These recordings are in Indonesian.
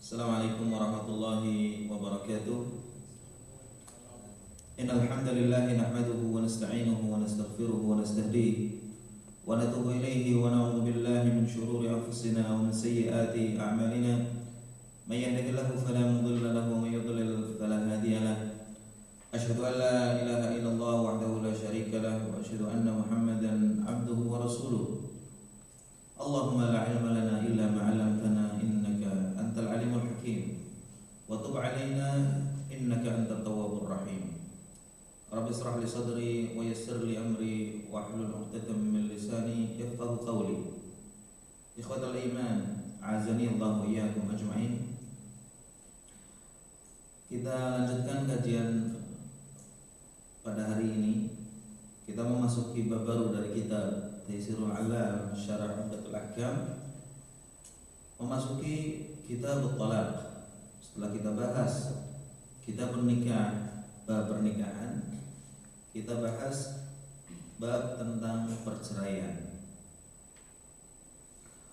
Assalamualaikum warahmatullahi wabarakatuh. Innal hamdalillah nahmaduhu wa nasta'inuhu wa nastaghfiruhu wa nastahdihi wa natubu ilayhi wa na'udzu billahi min shururi anfusina wa min sayyiati a'malina. May yahdihillahu fala mudilla lahu wa may yudlil fala hadiya lahu. Asyhadu an la ilaha illallah wahdahu la syarika lahu wa asyhadu anna Muhammadan 'abduhu wa rasuluh. Allahumma la ilma lana illa ma 'allamtana innaka antal alimul hakim wa tub 'alaina innaka antat tawwabur rahim. Rabbi israh li sadri wa yassir li amri wa hlul 'uqdatam min lisani yafqahu qawli. Ikhwatal iman, azani Allah wa iyyakum ajma'in. Kita lanjutkan kajian pada hari ini. Kita memasuki bab baru dari kitab Taysirul Alam Syarah Umdatul Ahkam, memasuki kitab Talaq. Setelah kita bahas kitab nikah, bab pernikahan, kita bahas bab tentang perceraian.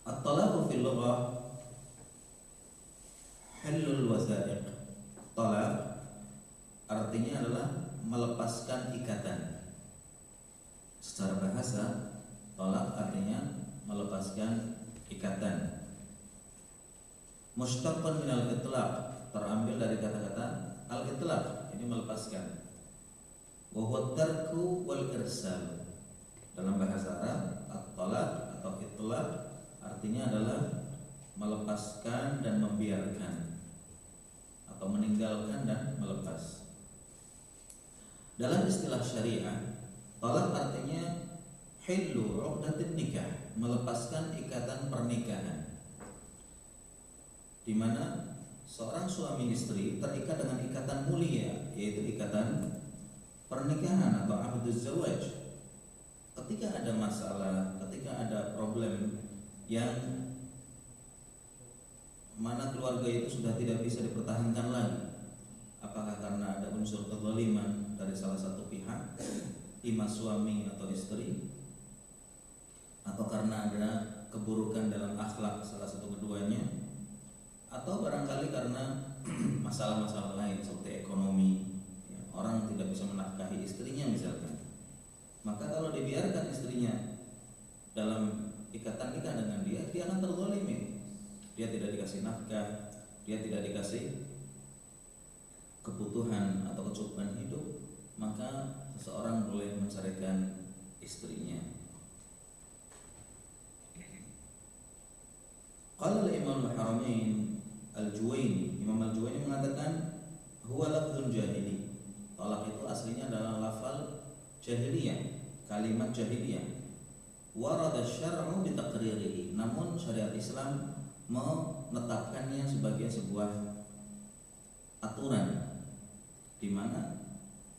At-talaqu fil lughah halul wasaiq. Talaq artinya adalah melepaskan ikatan. Secara bahasa, talaq artinya melepaskan ikatan. Mushtaqun minal itlaq, terambil dari kata-kata al-itlaq, ini melepaskan. Wa huwa tarku wal irsal. Dalam bahasa Arab, at-talaq atau itlaq artinya adalah melepaskan dan membiarkan, atau meninggalkan dan melepas. Dalam istilah syariah, talaq artinya hillu 'uqdatin nikah, melepaskan ikatan pernikahan, di mana seorang suami istri terikat dengan ikatan mulia, yaitu ikatan pernikahan atau aqduz zawaj. Ketika ada masalah, ketika ada problem yang mana keluarga itu sudah tidak bisa dipertahankan lagi, apakah karena ada unsur kezaliman dari salah satu pihak, imam suami atau istri, atau karena ada keburukan dalam akhlak salah satu keduanya, atau barangkali karena masalah-masalah lain seperti ekonomi, ya, orang tidak bisa menafkahi istrinya misalkan, maka kalau dibiarkan istrinya dalam ikatan nikah dengan dia akan terzalimi. Dia tidak dikasih nafkah, dia tidak dikasih kebutuhan atau kecukupan hidup, maka seseorang boleh menceraikan istrinya. Qala al-Imam al-Haramain al-Juwaini, Imam al-Juwaini mengatakan huwa lafzun jahili. Talaq itu aslinya adalah lafal jahiliyah, kalimat jahiliyah. Warada syar'u bi taqririhi, namun syariat Islam menetapkannya sebagai sebuah aturan di mana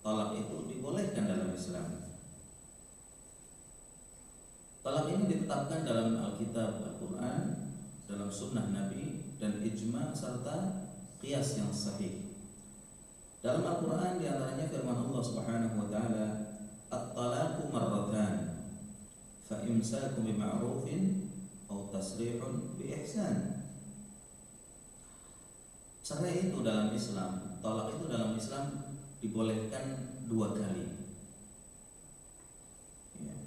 talak itu dibolehkan dalam Islam. Talak ini ditetapkan dalam Alkitab, Al-Quran, dalam sunnah Nabi, dan ijma serta qiyas yang sahih. Dalam Al-Quran diantaranya firman Allah Subhanahu wa ta'ala, at-talaqu marratan fa imsakum bima'rufin aw tasrihun bi ihsan. Cerai itu dalam Islam, talak itu dalam Islam dibolehkan 2 kali. Ya.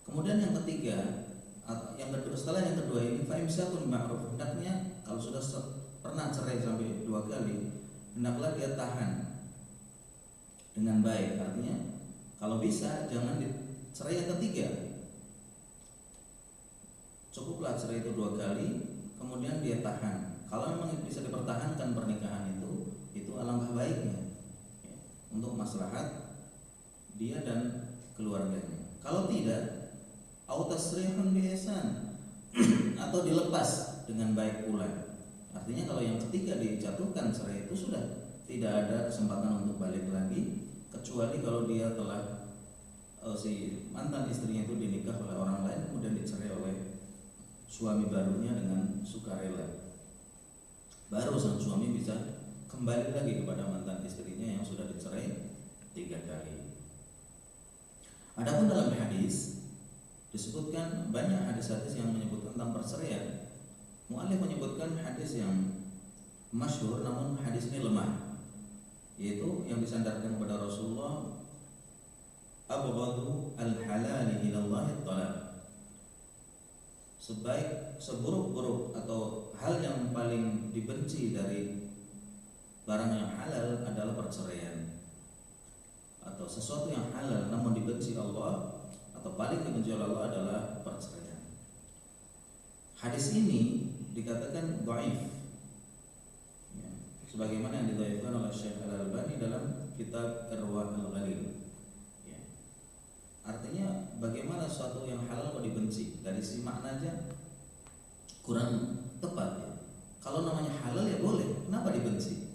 Kemudian yang ketiga, setelah yang kedua ini, fa imsakun ma'ruf, hendaknya kalau sudah pernah cerai sampai 2 kali, hendaklah dia tahan dengan baik. Artinya kalau bisa jangan cerai yang ketiga. Cukuplah cerai itu 2 kali, kemudian dia tahan. Kalau memang bisa dipertahankan pernikahan itu alangkah baiknya, ya, untuk maslahat dia dan keluarganya. Kalau tidak, au tasrihun bi ihsan, atau dilepas dengan baik pula. Artinya kalau yang ketiga dijatuhkan cerai itu sudah tidak ada kesempatan untuk balik lagi, kecuali kalau dia telah si mantan istrinya itu dinikah oleh orang lain kemudian dicerai oleh suami barunya dengan sukarela. Baru sang suami bisa kembali lagi kepada mantan istrinya yang sudah dicerai 3 kali. Adapun dalam hadis disebutkan banyak hadis-hadis yang menyebutkan tentang perceraian. Mu'allif menyebutkan hadis yang masyhur namun hadis ini lemah, yaitu yang disandarkan kepada Rasulullah, abghadu al-halali ilallah at-talaq. Seburuk-buruk atau hal yang paling dibenci dari barang yang halal adalah perceraian, atau sesuatu yang halal namun dibenci Allah atau paling dibenci oleh Allah adalah perceraian. Hadis ini dikatakan dhaif, ya, sebagaimana yang didhaifkan oleh Syekh Al-Albani dalam kitab Irwa Al-Ghalil. Ya. Artinya bagaimana sesuatu yang halal kok dibenci? Dari sisi makna aja kurang tepat ya. Kalau namanya halal ya boleh, kenapa dibenci?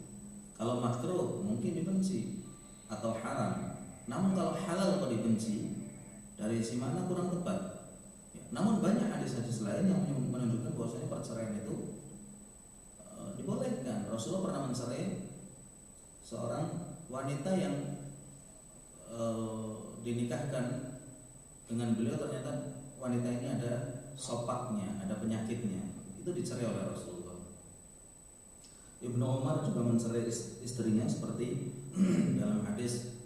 Kalau makruh mungkin dibenci atau haram. Namun kalau halal kok dibenci, dari sisi makna kurang tepat. Ya. Namun banyak hadis-hadis lain yang menunjukkan bahwasanya perceraian itu dibolehkan. Rasulullah pernah mencerai seorang wanita yang dinikahkan dengan beliau, ternyata wanita ini ada sopaknya, ada penyakitnya, itu dicerai oleh Rasulullah. Ibnu Umar juga mencerai istrinya seperti dalam hadis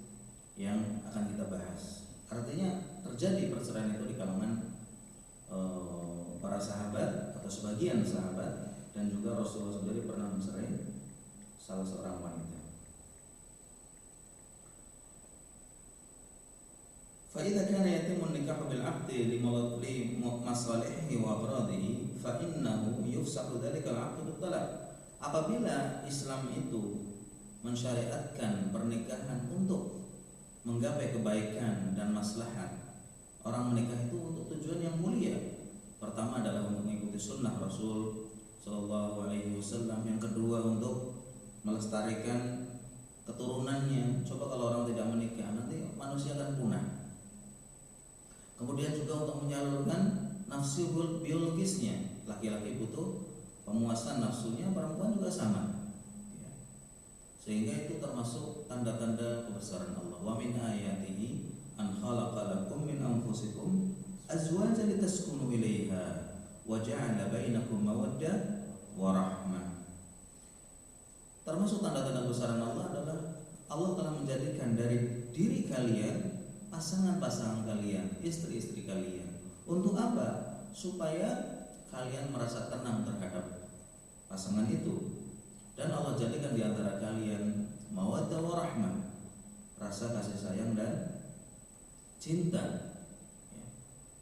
yang akan kita bahas. Artinya terjadi perceraian itu di kalangan para sahabat atau sebagian sahabat, dan juga Rasulullah sendiri pernah mencerai salah seorang wanita. فإذا كان يتم النكاح بالعقد لمصالحه وأغراضه فإنه يفسخ ذلك العقد بالطلاق. Apabila Islam itu mensyariatkan pernikahan untuk menggapai kebaikan dan maslahat, orang menikah itu untuk tujuan yang mulia. Pertama adalah untuk mengikuti sunnah Rasul Sallallahu Alaihi Wasallam. Yang kedua untuk melestarikan keturunannya. Coba kalau orang tidak menikah, nanti manusia akan punah. Kemudian juga untuk menyalurkan nafsu biologisnya. Laki-laki butuh pemuasan nafsunya, perempuan juga sama ya. Sehingga itu termasuk tanda-tanda kebesaran Allah. Wa min ayatihi an khalaqa lakum min anfusikum azwajan litaskunu ilaiha wa ja'ala bainakum mawaddah wa rahmah. Termasuk tanda-tanda kebesaran Allah adalah Allah telah menjadikan dari diri kalian pasangan-pasangan kalian, istri-istri kalian. Untuk apa? Supaya kalian merasa tenang terhadap pasangan itu. Dan Allah jadikan di antara kalian mawaddah wa rahmah, rasa kasih sayang dan cinta ya.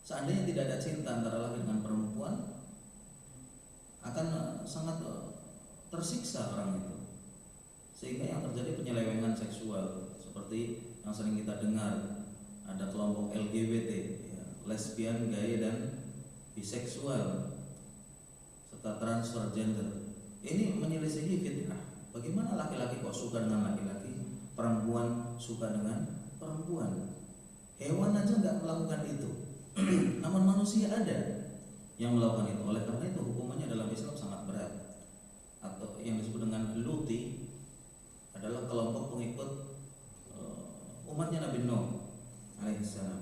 Seandainya tidak ada cinta antara laki dengan perempuan, akan sangat tersiksa orang itu. Sehingga yang terjadi penyelewengan seksual, seperti yang sering kita dengar, ada kelompok LGBT ya, lesbian, gay dan biseksual serta transfer gender. Ini menyelisihi fitrah. Bagaimana laki-laki kok suka dengan laki-laki, perempuan suka dengan perempuan? Hewan aja nggak melakukan itu. Namun manusia ada yang melakukan itu. Oleh karena itu hukumannya dalam Islam sangat berat. Atau yang disebut dengan luti adalah kelompok pengikut umatnya Nabi Nuh alaihissalam.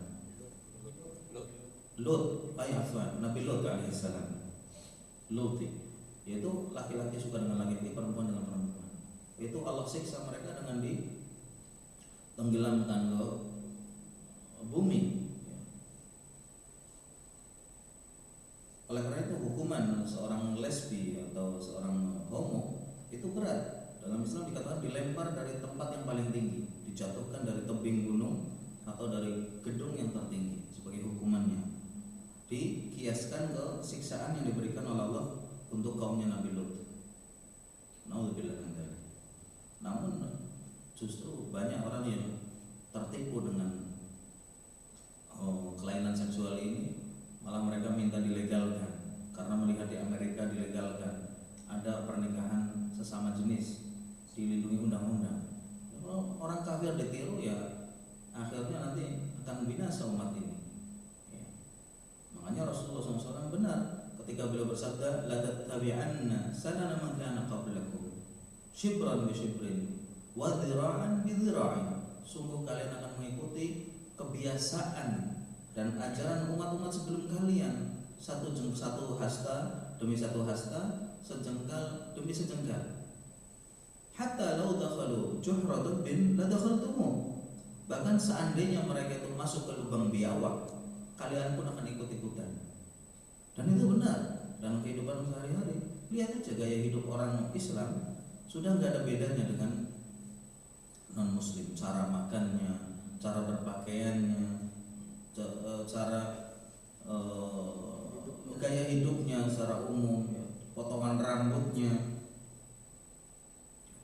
Nabi Lut alaihissalam. Luti, yaitu laki-laki suka dengan laki-laki, perempuan dengan perempuan. Itu Allah siksa mereka dengan ditenggelamkan ke bumi. Oleh karena itu hukuman seorang lesbi atau seorang homo itu berat. Dalam Islam dikatakan dilempar dari tempat yang paling tinggi, dijatuhkan dari tebing gunung atau dari gedung yang tertinggi sebagai hukumannya. Dikiaskan ke siksaan yang diberikan oleh Allah untuk kaumnya Nabi Lut. Naudzubillah min dzalik. Namun justru banyak orang yang tertipu dengan kelainan seksual ini, malah mereka minta dilegalkan karena melihat di Amerika dilegalkan, ada pernikahan sesama jenis dilindungi undang-undang. Kalau orang kafir ditiru ya akhirnya nanti akan binasa umat ini. Makanya Rasulullah SAW benar ketika beliau bersabda, la tattabi'anna sanana man kana qablakum shibran bi shibrin wa dhira'an bi dhira'in. Sungguh kalian akan mengikuti kebiasaan dan ajaran umat-umat sebelum kalian, satu hasta demi satu hasta, sejengkal demi sejengkal. hatta law dakhalu juhra dubbin la dakhaltumuh. Bahkan seandainya mereka itu masuk ke lubang biawak, kalian pun akan ikut-ikutan. Dan itu benar dalam kehidupan sehari-hari. Lihat aja gaya hidup orang Islam, sudah nggak ada bedanya dengan non muslim. Cara makannya, cara berpakaiannya, cara gaya hidupnya secara umum, potongan rambutnya,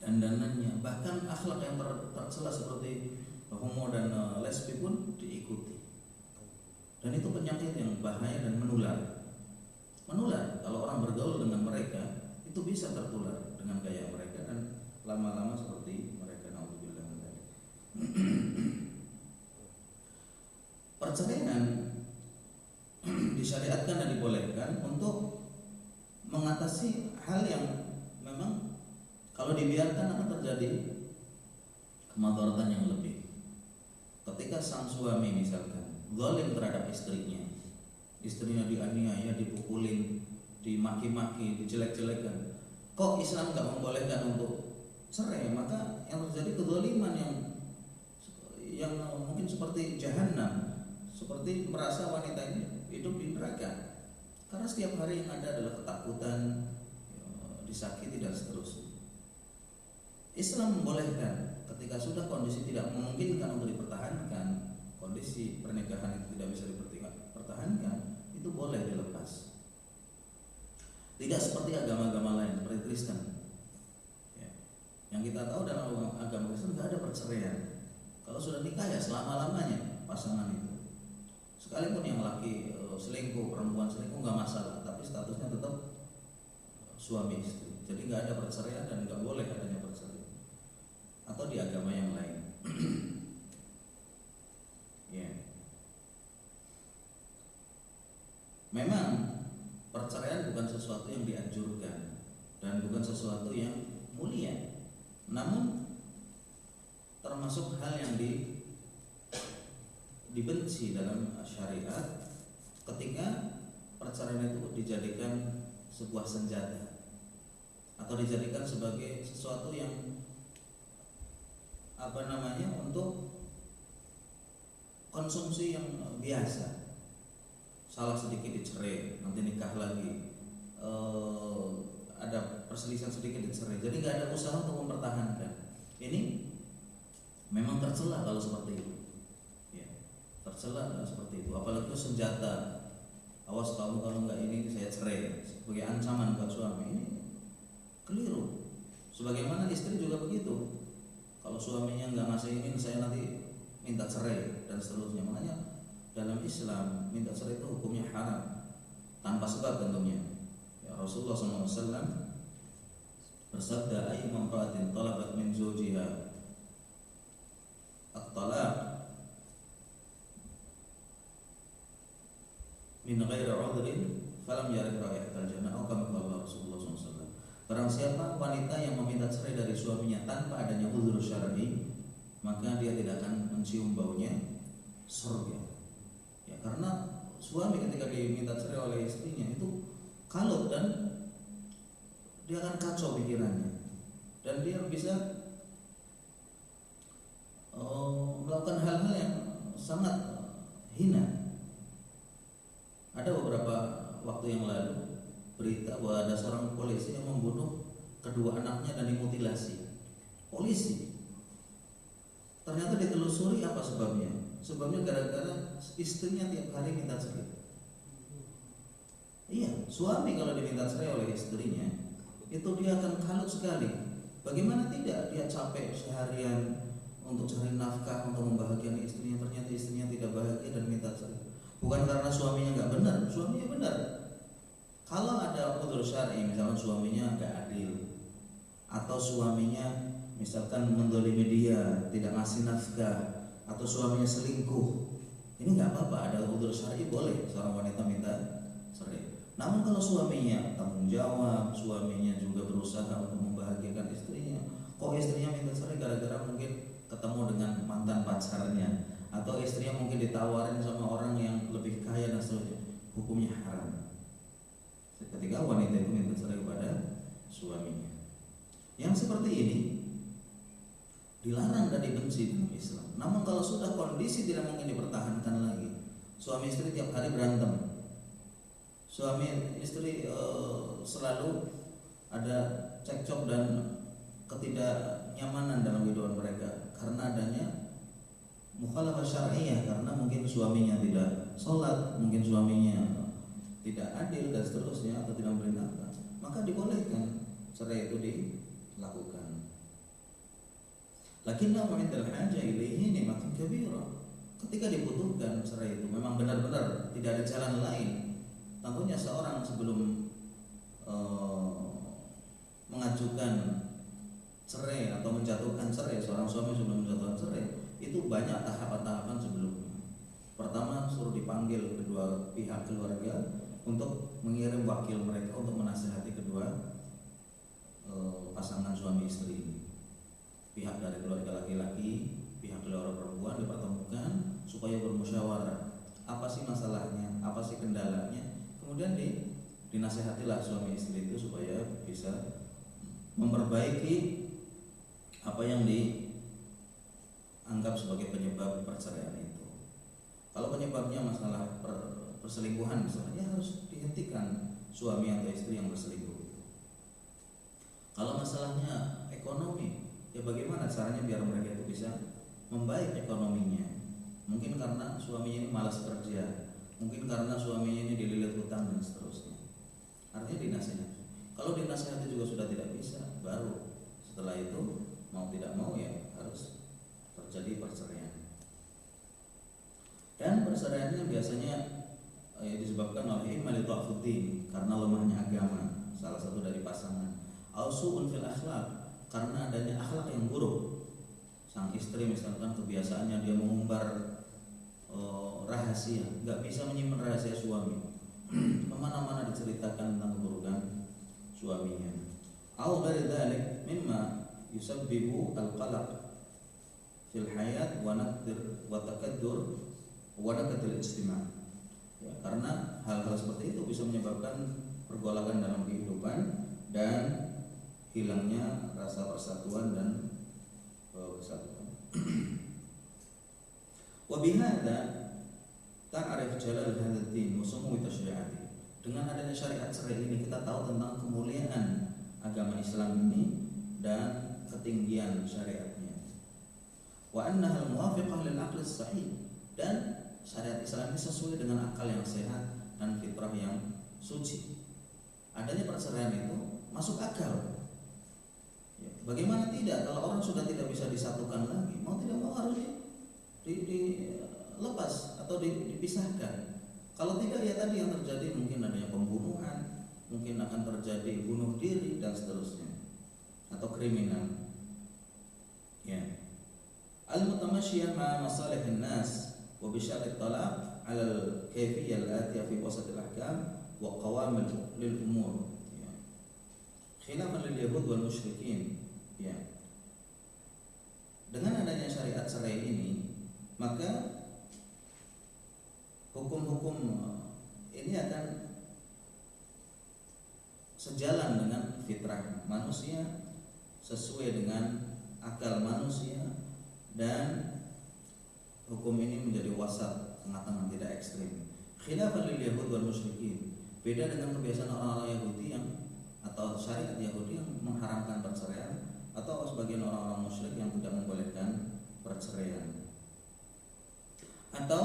dandanannya, bahkan akhlak yang tercela seperti homo dan lesbi pun diikuti. Dan itu penyakit yang bahaya dan menular. Kalau orang bergaul dengan mereka, itu bisa tertular dengan gaya mereka dan lama-lama seperti mereka. Naudzubillah min dzalik. Perceraian disyariatkan dan dibolehkan untuk mengatasi hal yang memang kalau dibiarkan akan terjadi kemadaratan yang lebih. Ketika sang suami misalkan zalim terhadap istrinya dianiaya, dipukulin, dimaki-maki, dijelek-jelekan, kok Islam nggak membolehkan untuk cerai, maka yang terjadi kezaliman yang mungkin seperti jahanam, seperti merasa wanita ini hidup di neraka, karena setiap hari yang ada adalah ketakutan, disakiti dan seterusnya. Islam membolehkan ketika sudah kondisi tidak memungkinkan untuk dipertahankan, kondisi pernikahan itu tidak bisa dipertahankan, itu boleh dilepas. Tidak seperti agama-agama lain, seperti Kristen. Yang kita tahu dalam agama Kristen tidak ada perceraian. Kalau sudah nikah ya selama-lamanya pasangan itu. Sekalipun yang laki selingkuh, perempuan selingkuh nggak masalah, tapi statusnya tetap suami istri. Jadi nggak ada perceraian dan nggak boleh adanya perceraian. Atau di agama yang lain. Memang perceraian bukan sesuatu yang dianjurkan dan bukan sesuatu yang mulia, namun termasuk hal yang dibenci dalam syariat ketika perceraian itu dijadikan sebuah senjata atau dijadikan sebagai sesuatu yang untuk konsumsi yang biasa. Salah sedikit dicerai, nanti nikah lagi, ada perselisihan sedikit dicerai. Jadi nggak ada usaha untuk mempertahankan. Ini memang tercela kalau seperti itu. Tercela kalau seperti itu. Apalagi itu senjata. Awas kamu kalau nggak ini saya cerai, sebagai ancaman buat suami. Ini keliru. Sebagaimana istri juga begitu. Kalau suaminya nggak ngasih ini, saya nanti minta cerai dan seterusnya. Makanya dalam Islam minta cerai itu hukumnya haram tanpa sebab tentunya. Rasulullah SAW bersabda, "Ayyuma imra'atin talabat min zawjiha at-talaq min ghairi 'udhrin falam yarih raihatal jannah." Atau kama qala Rasulullah SAW. Barang siapa wanita yang meminta cerai dari suaminya tanpa adanya uzur syar'i, maka dia tidak akan mencium baunya surga. Karena suami ketika diminta cerai oleh istrinya itu kalut dan dia akan kacau pikirannya dan dia bisa melakukan hal-hal yang sangat hina. Ada beberapa waktu yang lalu berita bahwa ada seorang polisi yang membunuh kedua anaknya dan dimutilasi. Polisi. Ternyata ditelusuri apa sebabnya. Sebabnya gara-gara istrinya tiap hari minta cerai. Iya, suami kalau diminta cerai oleh istrinya, itu dia akan kalut sekali. Bagaimana tidak, dia capek seharian untuk cari nafkah, untuk membahagiakan istrinya, ternyata istrinya tidak bahagia dan minta cerai. Bukan karena suaminya nggak benar, suaminya benar. Kalau ada udzur syar'i, misalkan suaminya nggak adil, atau suaminya misalkan mendolimi dia, tidak ngasih nafkah, atau suaminya selingkuh, ini nggak apa-apa, ada udzur syar'i, boleh seorang wanita minta cerai. Namun kalau suaminya tanggung jawab, suaminya juga berusaha untuk membahagiakan istrinya, kok istrinya minta cerai gara-gara mungkin ketemu dengan mantan pacarnya, atau istrinya mungkin ditawarin sama orang yang lebih kaya dan seterusnya, hukumnya haram ketika wanita itu minta cerai kepada suaminya. Yang seperti ini dilarang dan dibenci dalam Islam. Namun kalau sudah kondisi tidak mungkin dipertahankan lagi, suami istri tiap hari berantem, suami istri selalu ada cekcok dan ketidaknyamanan dalam kehidupan mereka karena adanya mukhalafah syar'iyyah, karena mungkin suaminya tidak sholat, mungkin suaminya tidak adil dan seterusnya, atau tidak memberi nafkah, maka dibolehkan cerai itu dilakukan. Lakinnahu 'indal haja ilaihi nikmatun kabirah. Ketika dibutuhkan cerai itu memang benar-benar tidak ada jalan lain. Tentunya seorang sebelum mengajukan cerai atau menjatuhkan cerai, seorang suami sebelum menjatuhkan cerai itu banyak tahapan-tahapan sebelumnya. Pertama, suruh dipanggil kedua pihak keluarga untuk mengirim wakil mereka untuk menasihati kedua pasangan suami istri ini. Pihak dari keluarga laki-laki, pihak keluarga perempuan dipertemukan supaya bermusyawarah. Apa sih masalahnya? Apa sih kendalanya? Kemudian dinasihatilah suami istri itu supaya bisa memperbaiki apa yang dianggap sebagai penyebab perceraian itu. Kalau penyebabnya masalah perselingkuhan misalnya, ya harus dihentikan suami atau istri yang berselingkuh. Kalau masalahnya ekonomi, ya bagaimana caranya biar mereka itu bisa membaik ekonominya. Mungkin karena suaminya ini malas kerja, mungkin karena suaminya ini dililit hutang dan seterusnya. Artinya dinasihati. Kalau dinasihati juga sudah tidak bisa, baru setelah itu mau tidak mau ya harus terjadi perceraian. Dan perceraiannya biasanya disebabkan oleh imma li dha'fuddin, karena lemahnya agama salah satu dari pasangan, au su'un fil akhlaq, karena adanya akhlak yang buruk. Sang istri misalkan kebiasaannya dia mengumbar rahasia, nggak bisa menyimpan rahasia suami, kemana-mana diceritakan tentang keburukan suaminya. Au ghairi dzalik mimma yusabbibu al-qalaq fil hayat wa naqdir wa takaddur wa naqdil ijtima'. Ya, karena hal-hal seperti itu bisa menyebabkan pergolakan dalam kehidupan dan hilangnya rasa persatuan dan kesatuan. Wa bihadza ta'rif jalal hadzal din wa sumuu tasyri'ati. Dengan adanya syariat cerai ini kita tahu tentang kemuliaan agama Islam ini dan ketinggian syariatnya. Wa annaha al-muwafiqah lil aqli sahih, dan syariat Islam ini sesuai dengan akal yang sehat dan fitrah yang suci. Adanya perceraian itu masuk akal. Ya, bagaimana tidak kalau orang sudah tidak bisa disatukan lagi, mau tidak mau harus dilepas atau dipisahkan. Kalau tidak ya tadi yang terjadi mungkin adanya pembunuhan, mungkin akan terjadi bunuh diri dan seterusnya, atau kriminal. Ya. Al-mutamasyiyah ma masalihin nas wa bi syar'i talaq 'ala al-kayfiyyah al-atiyah fi wasat al-ahkam wa qawamil lil umur. Ya. Khilafan lil yahud wal musyrikin. Ya. Dengan adanya syariat cerai ini, maka hukum-hukum ini akan sejalan dengan fitrah manusia, sesuai dengan akal manusia, dan hukum ini menjadi wasat, tengah-tengah, tidak ekstrim. Khilafan lil yahud wal musyrikin, beda dengan kebiasaan orang-orang Yahudi yang atau syariat Yahudi yang mengharamkan perceraian, atau sebagian orang-orang musyrik yang tidak membolehkan perceraian. Atau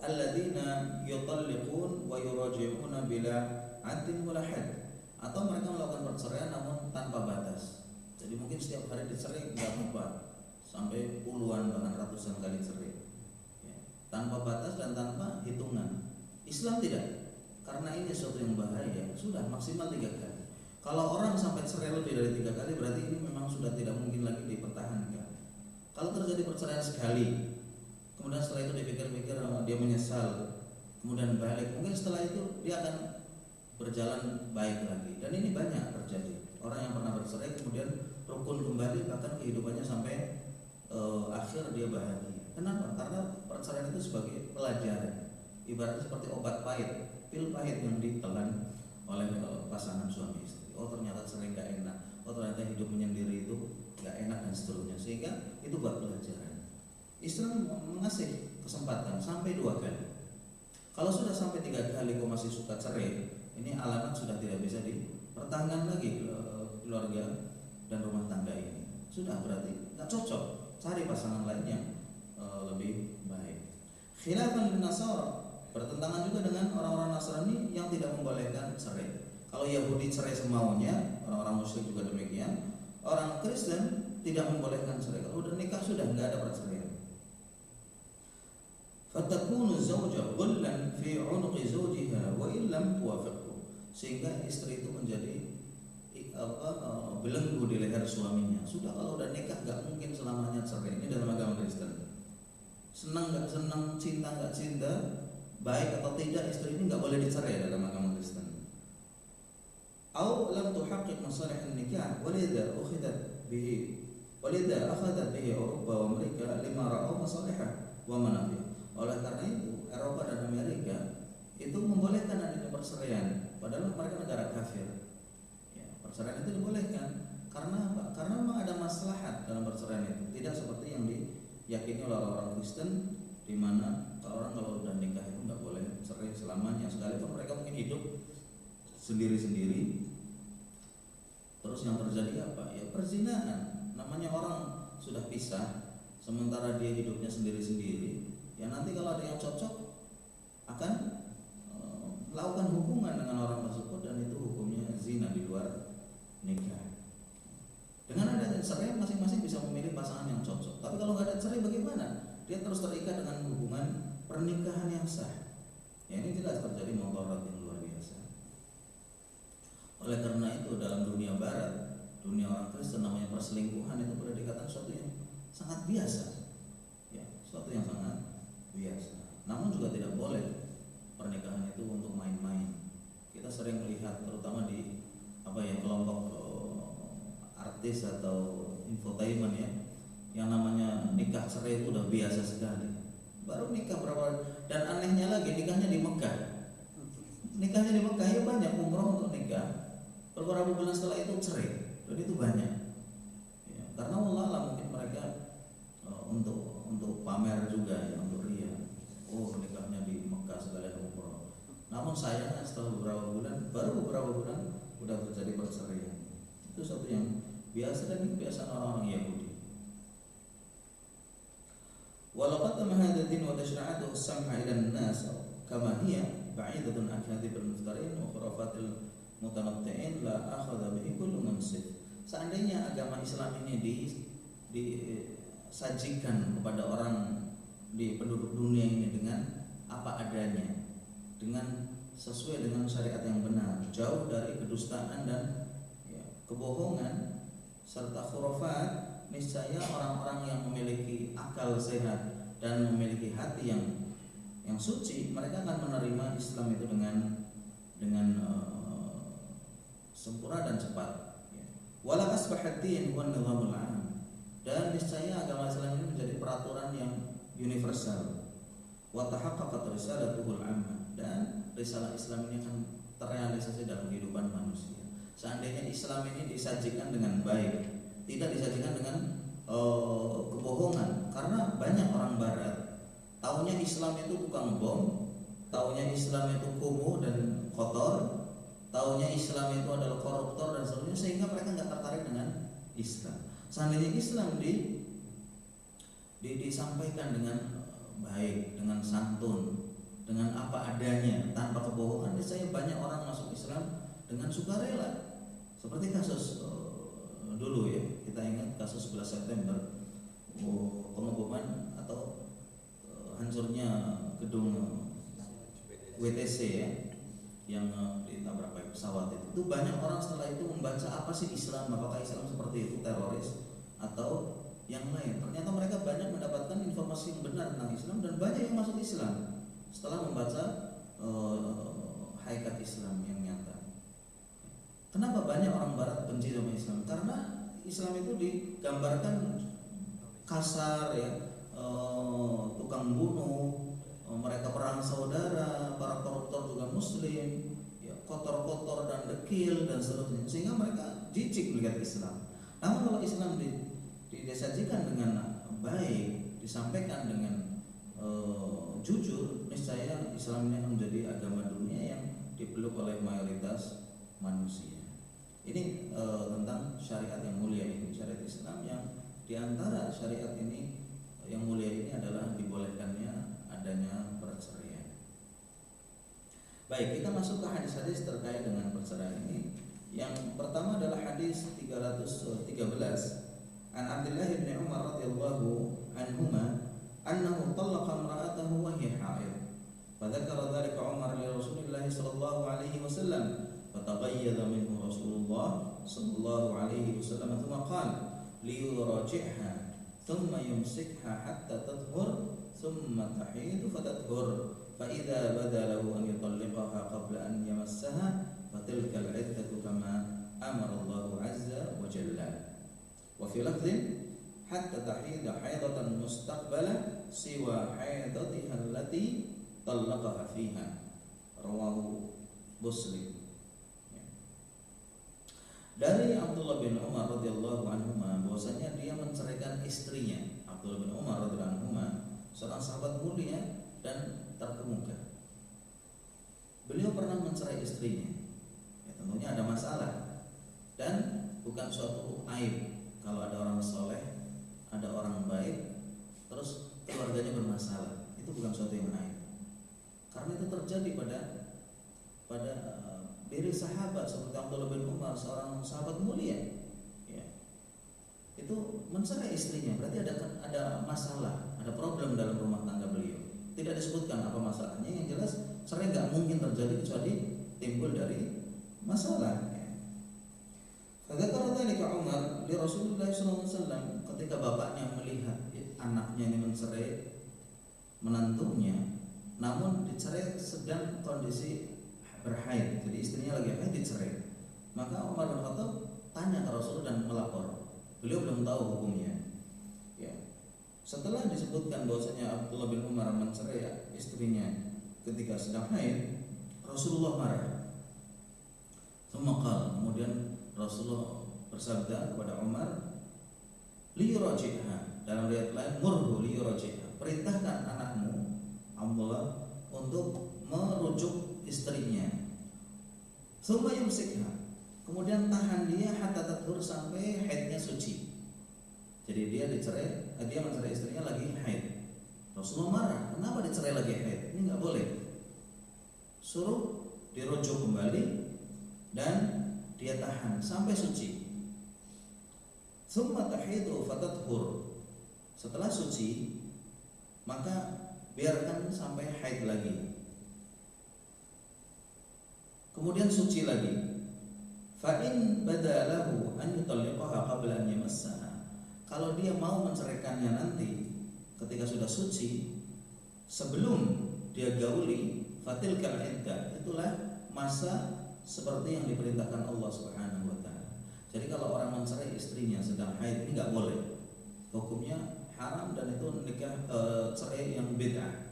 alladzina yutalliqun wa yuraji'una bila 'addin wala hadd, atau mereka melakukan perceraian namun tanpa batas. Jadi mungkin setiap hari dicerai enggak apa-apa, sampai puluhan bahkan ratusan kali cerai. Ya, tanpa batas dan tanpa hitungan. Islam tidak. Karena ini sesuatu yang bahaya, sudah maksimal 3 kali. Kalau orang sampai cerai lebih dari 3 kali, berarti ini memang sudah tidak mungkin lagi dipertahankan. Kalau terjadi perceraian sekali, kemudian setelah itu dipikir-pikir, dia menyesal, kemudian balik, mungkin setelah itu dia akan berjalan baik lagi. Dan ini banyak terjadi. Orang yang pernah bercerai kemudian rukun kembali, bahkan kehidupannya sampai akhir dia bahagia. Kenapa? Karena perceraian itu sebagai pelajaran. Ibaratnya seperti obat pahit, pil pahit yang ditelan oleh pasangan suami istri. Oh ternyata cerai gak enak. Oh ternyata hidup menyendiri itu gak enak dan dan seterusnya. Sehingga itu buat pelajaran. Islam mengasih kesempatan sampai 2 kali. Kalau sudah sampai 3 kali kok masih suka cerai, ini alamat sudah tidak bisa dipertahankan lagi keluarga dan rumah tangga ini. Sudah berarti nggak cocok, cari pasangan lain yang lebih baik. Khilafan bin Nasara, bertentangan juga dengan orang-orang Nasrani yang tidak membolehkan cerai. Kalau Yahudi cerai semaunya, orang-orang Muslim juga demikian. Orang Kristen tidak membolehkan cerai. Kalau udah nikah sudah nggak ada perceraian. Fatakunu zawjah ghullan fi 'unuqi zawjiha wa illam tuwafiqhu. Sehingga istri itu menjadi belenggu di leher suaminya. Sudah kalau udah nikah nggak mungkin selamanya cerai. Ini dalam agama Kristen. Senang nggak senang, cinta nggak cinta, baik atau tidak, istri ini nggak boleh dicerai dalam agama Kristen. Au lam tuhaqqiq masalih an-nikah walidha ukhidat bihi walidha akhadat bihi Eropa wa Amerika lima ra'au masalihah wa manafi'. Oleh karena itu Eropa dan Amerika itu membolehkan adanya perceraian, padahal mereka negara kafir. Ya, perceraian itu dibolehkan karena apa? Karena memang ada maslahat dalam perceraian itu. Tidak seperti yang diyakini oleh orang Kristen, di mana kalau udah nikah itu nggak boleh cerai selamanya, sekalipun mereka mungkin hidup sendiri-sendiri. Terus yang terjadi apa? Ya perzinahan. Namanya orang sudah pisah, sementara dia hidupnya sendiri-sendiri. Ya nanti kalau ada yang cocok akan melakukan hubungan dengan orang tersebut, dan itu hukumnya zina di luar nikah. Dengan adanya cerai, masing-masing bisa memilih pasangan yang cocok. Tapi kalau nggak ada cerai bagaimana? Dia terus terikat dengan hubungan pernikahan yang sah. Ya ini jelas terjadi mudarat yang luar biasa. Oleh karena itu dalam dunia barat, dunia orang Kristen, namanya perselingkuhan itu boleh dikatakan sesuatu yang sangat biasa. Ya, sesuatu yang sangat biasa. Namun juga tidak boleh pernikahan itu untuk main-main. Kita sering melihat terutama di kelompok artis atau infotainment ya, yang namanya nikah cerai itu udah biasa sekali. Baru nikah berapa, dan anehnya lagi nikahnya di Mekah. Nikahnya di Mekah ya banyak umroh untuk nikah. Beberapa bulan setelah itu cerai, dan itu banyak. Ya, karena Allah mungkin mereka untuk pamer juga ya, untuk ria. Oh nikahnya di Mekah sekalian umroh. Namun sayangnya setelah baru beberapa bulan udah terjadi perceraian. Itu satu yang biasa, dan kebiasaan orang-orang Yahudi. Walaqad hadha din wa tashra'atuhu as-sam'a ila an-nas kama hiya ba'idatun an kadhibil muftarin wa khurafatil mutanatti'in la akhadha bihi kullu mansib. Seandainya agama Islam ini disajikan kepada orang di penduduk dunia ini dengan apa adanya, dengan sesuai dengan syariat yang benar, jauh dari kedustaan dan kebohongan serta khurafat, niscaya orang-orang yang memiliki akal sehat dan memiliki hati yang suci, mereka akan menerima Islam itu dengan sempurna dan cepat. Wala asbahat din wa nizamul 'am, dan niscaya agama Islam ini menjadi peraturan yang universal. Wa tahaqqaqat risalatuhul 'ammah, dan risalah Islam ini akan terrealisasi dalam kehidupan manusia. Seandainya Islam ini disajikan dengan baik, tidak disajikan dengan kebohongan. Karena banyak orang Barat taunya Islam itu tukang bom, taunya Islam itu kumuh dan kotor, taunya Islam itu adalah koruptor dan sebagainya, sehingga mereka nggak tertarik dengan Islam. Seandainya Islam disampaikan dengan baik, dengan santun, dengan apa adanya, tanpa kebohongan, saya banyak orang masuk Islam dengan sukarela. Seperti kasus dulu ya, kita ingat kasus 11 September, pengeboman atau hancurnya gedung WTC ya, yang ditabrak pesawat itu. Itu banyak orang setelah itu membaca apa sih Islam, apakah Islam seperti itu teroris atau yang lain. Ternyata mereka banyak mendapatkan informasi yang benar tentang Islam, dan banyak yang masuk Islam setelah membaca hakikat Islam yang nyata. Kenapa banyak orang Barat benci sama Islam? Karena Islam itu digambarkan kasar ya, tukang bunuh, mereka perang saudara, para koruptor juga Muslim, ya, kotor-kotor dan dekil dan seterusnya, sehingga mereka jijik melihat Islam. Namun kalau Islam disajikan dengan baik, disampaikan dengan jujur, niscaya Islam ini akan menjadi agama dunia yang dipeluk oleh mayoritas manusia. Ini tentang syariat yang mulia ini, syariat Islam yang diantara syariat ini yang mulia ini adalah dibolehkannya adanya perceraian. Baik, kita masuk ke hadis-hadis terkait dengan perceraian ini. Yang pertama adalah hadis 313 An Abdullah bin Umar radhiyallahu anhuma annahu talaqa imra'atahu wa hiya haid. Fadzakara dzalika Umar li Rasulillah sallallahu alaihi wasallam fataghayyadha minhu Rasulullah sallallahu alaihi wasallam thumma qala liyuraji'ha thumma yumsikha hatta tadhhur thumma tahid fatadhhur fa idza bada lahu an yutalliqaha qabla an yamassaha fatilka al-'iddatu kama amara Allah azza wa jalla. Wa fi lafdhin hatta tahida haidatan mustaqbala siwa haidatiha allati talaqaha fiha. Rawahu Muslim. Dari Abdullah bin Umar radhiyallahu anhu bahwasanya dia menceraikan istrinya. Abdullah bin Umar radhiyallahu anhu seorang sahabat mulia dan terkemuka. Beliau pernah mencerai istrinya. Ya, tentunya ada masalah dan bukan suatu aib kalau ada orang soleh, ada orang baik, terus keluarganya bermasalah. Itu bukan suatu yang aib. Karena itu terjadi pada diri sahabat seperti Abdullah bin Umar, seorang sahabat mulia. Ya. Itu mencerai istrinya, berarti ada masalah, ada problem dalam rumah tangga beliau. Tidak disebutkan apa masalahnya, yang jelas cerai nggak mungkin terjadi kecuali timbul dari masalah. Fadzakara dzalika Umar li Rasulullah sallallahu alaihi wasallam, ketika bapaknya melihat anaknya ini mencerai menantunya, namun dicerai sedang kondisi berhaid, jadi istrinya lagi haid dicerai. Maka Umar bin Khattab tanya ke Rasul dan melapor. Beliau belum tahu hukumnya. Ya. Setelah disebutkan bahwasanya Abdullah bin Umar mencerai istrinya ketika sedang haid, Rasulullah marah. Kemudian Rasulullah bersabda kepada Umar, liyuraji'ha, dalam riwayat lain murhu liyuraji'ha, perintahkan anakmu Abdullah untuk merujuk istrinya. Tsumma yumsikha, kemudian tahan dia hatta tadhur, sampai haidnya suci. Jadi dia mencerai istrinya lagi haid. Rasulullah marah, kenapa dicerai lagi haid? Ini nggak boleh. Suruh dirujuk kembali dan dia tahan sampai suci. Tsumma tahidu fatadhur, setelah suci maka biarkan sampai haid lagi, kemudian suci lagi. Fa in badalahu an yutalliqaha qabla an yamassaha, kalau dia mau menceraikannya nanti ketika sudah suci, sebelum dia gauli, fatilkal iddah, itulah masa seperti yang diperintahkan Allah Subhanahu wa taala. Jadi kalau orang mencerai istrinya sedang haid, ini enggak boleh. Hukumnya haram dan itu nikah cerai yang bid'ah.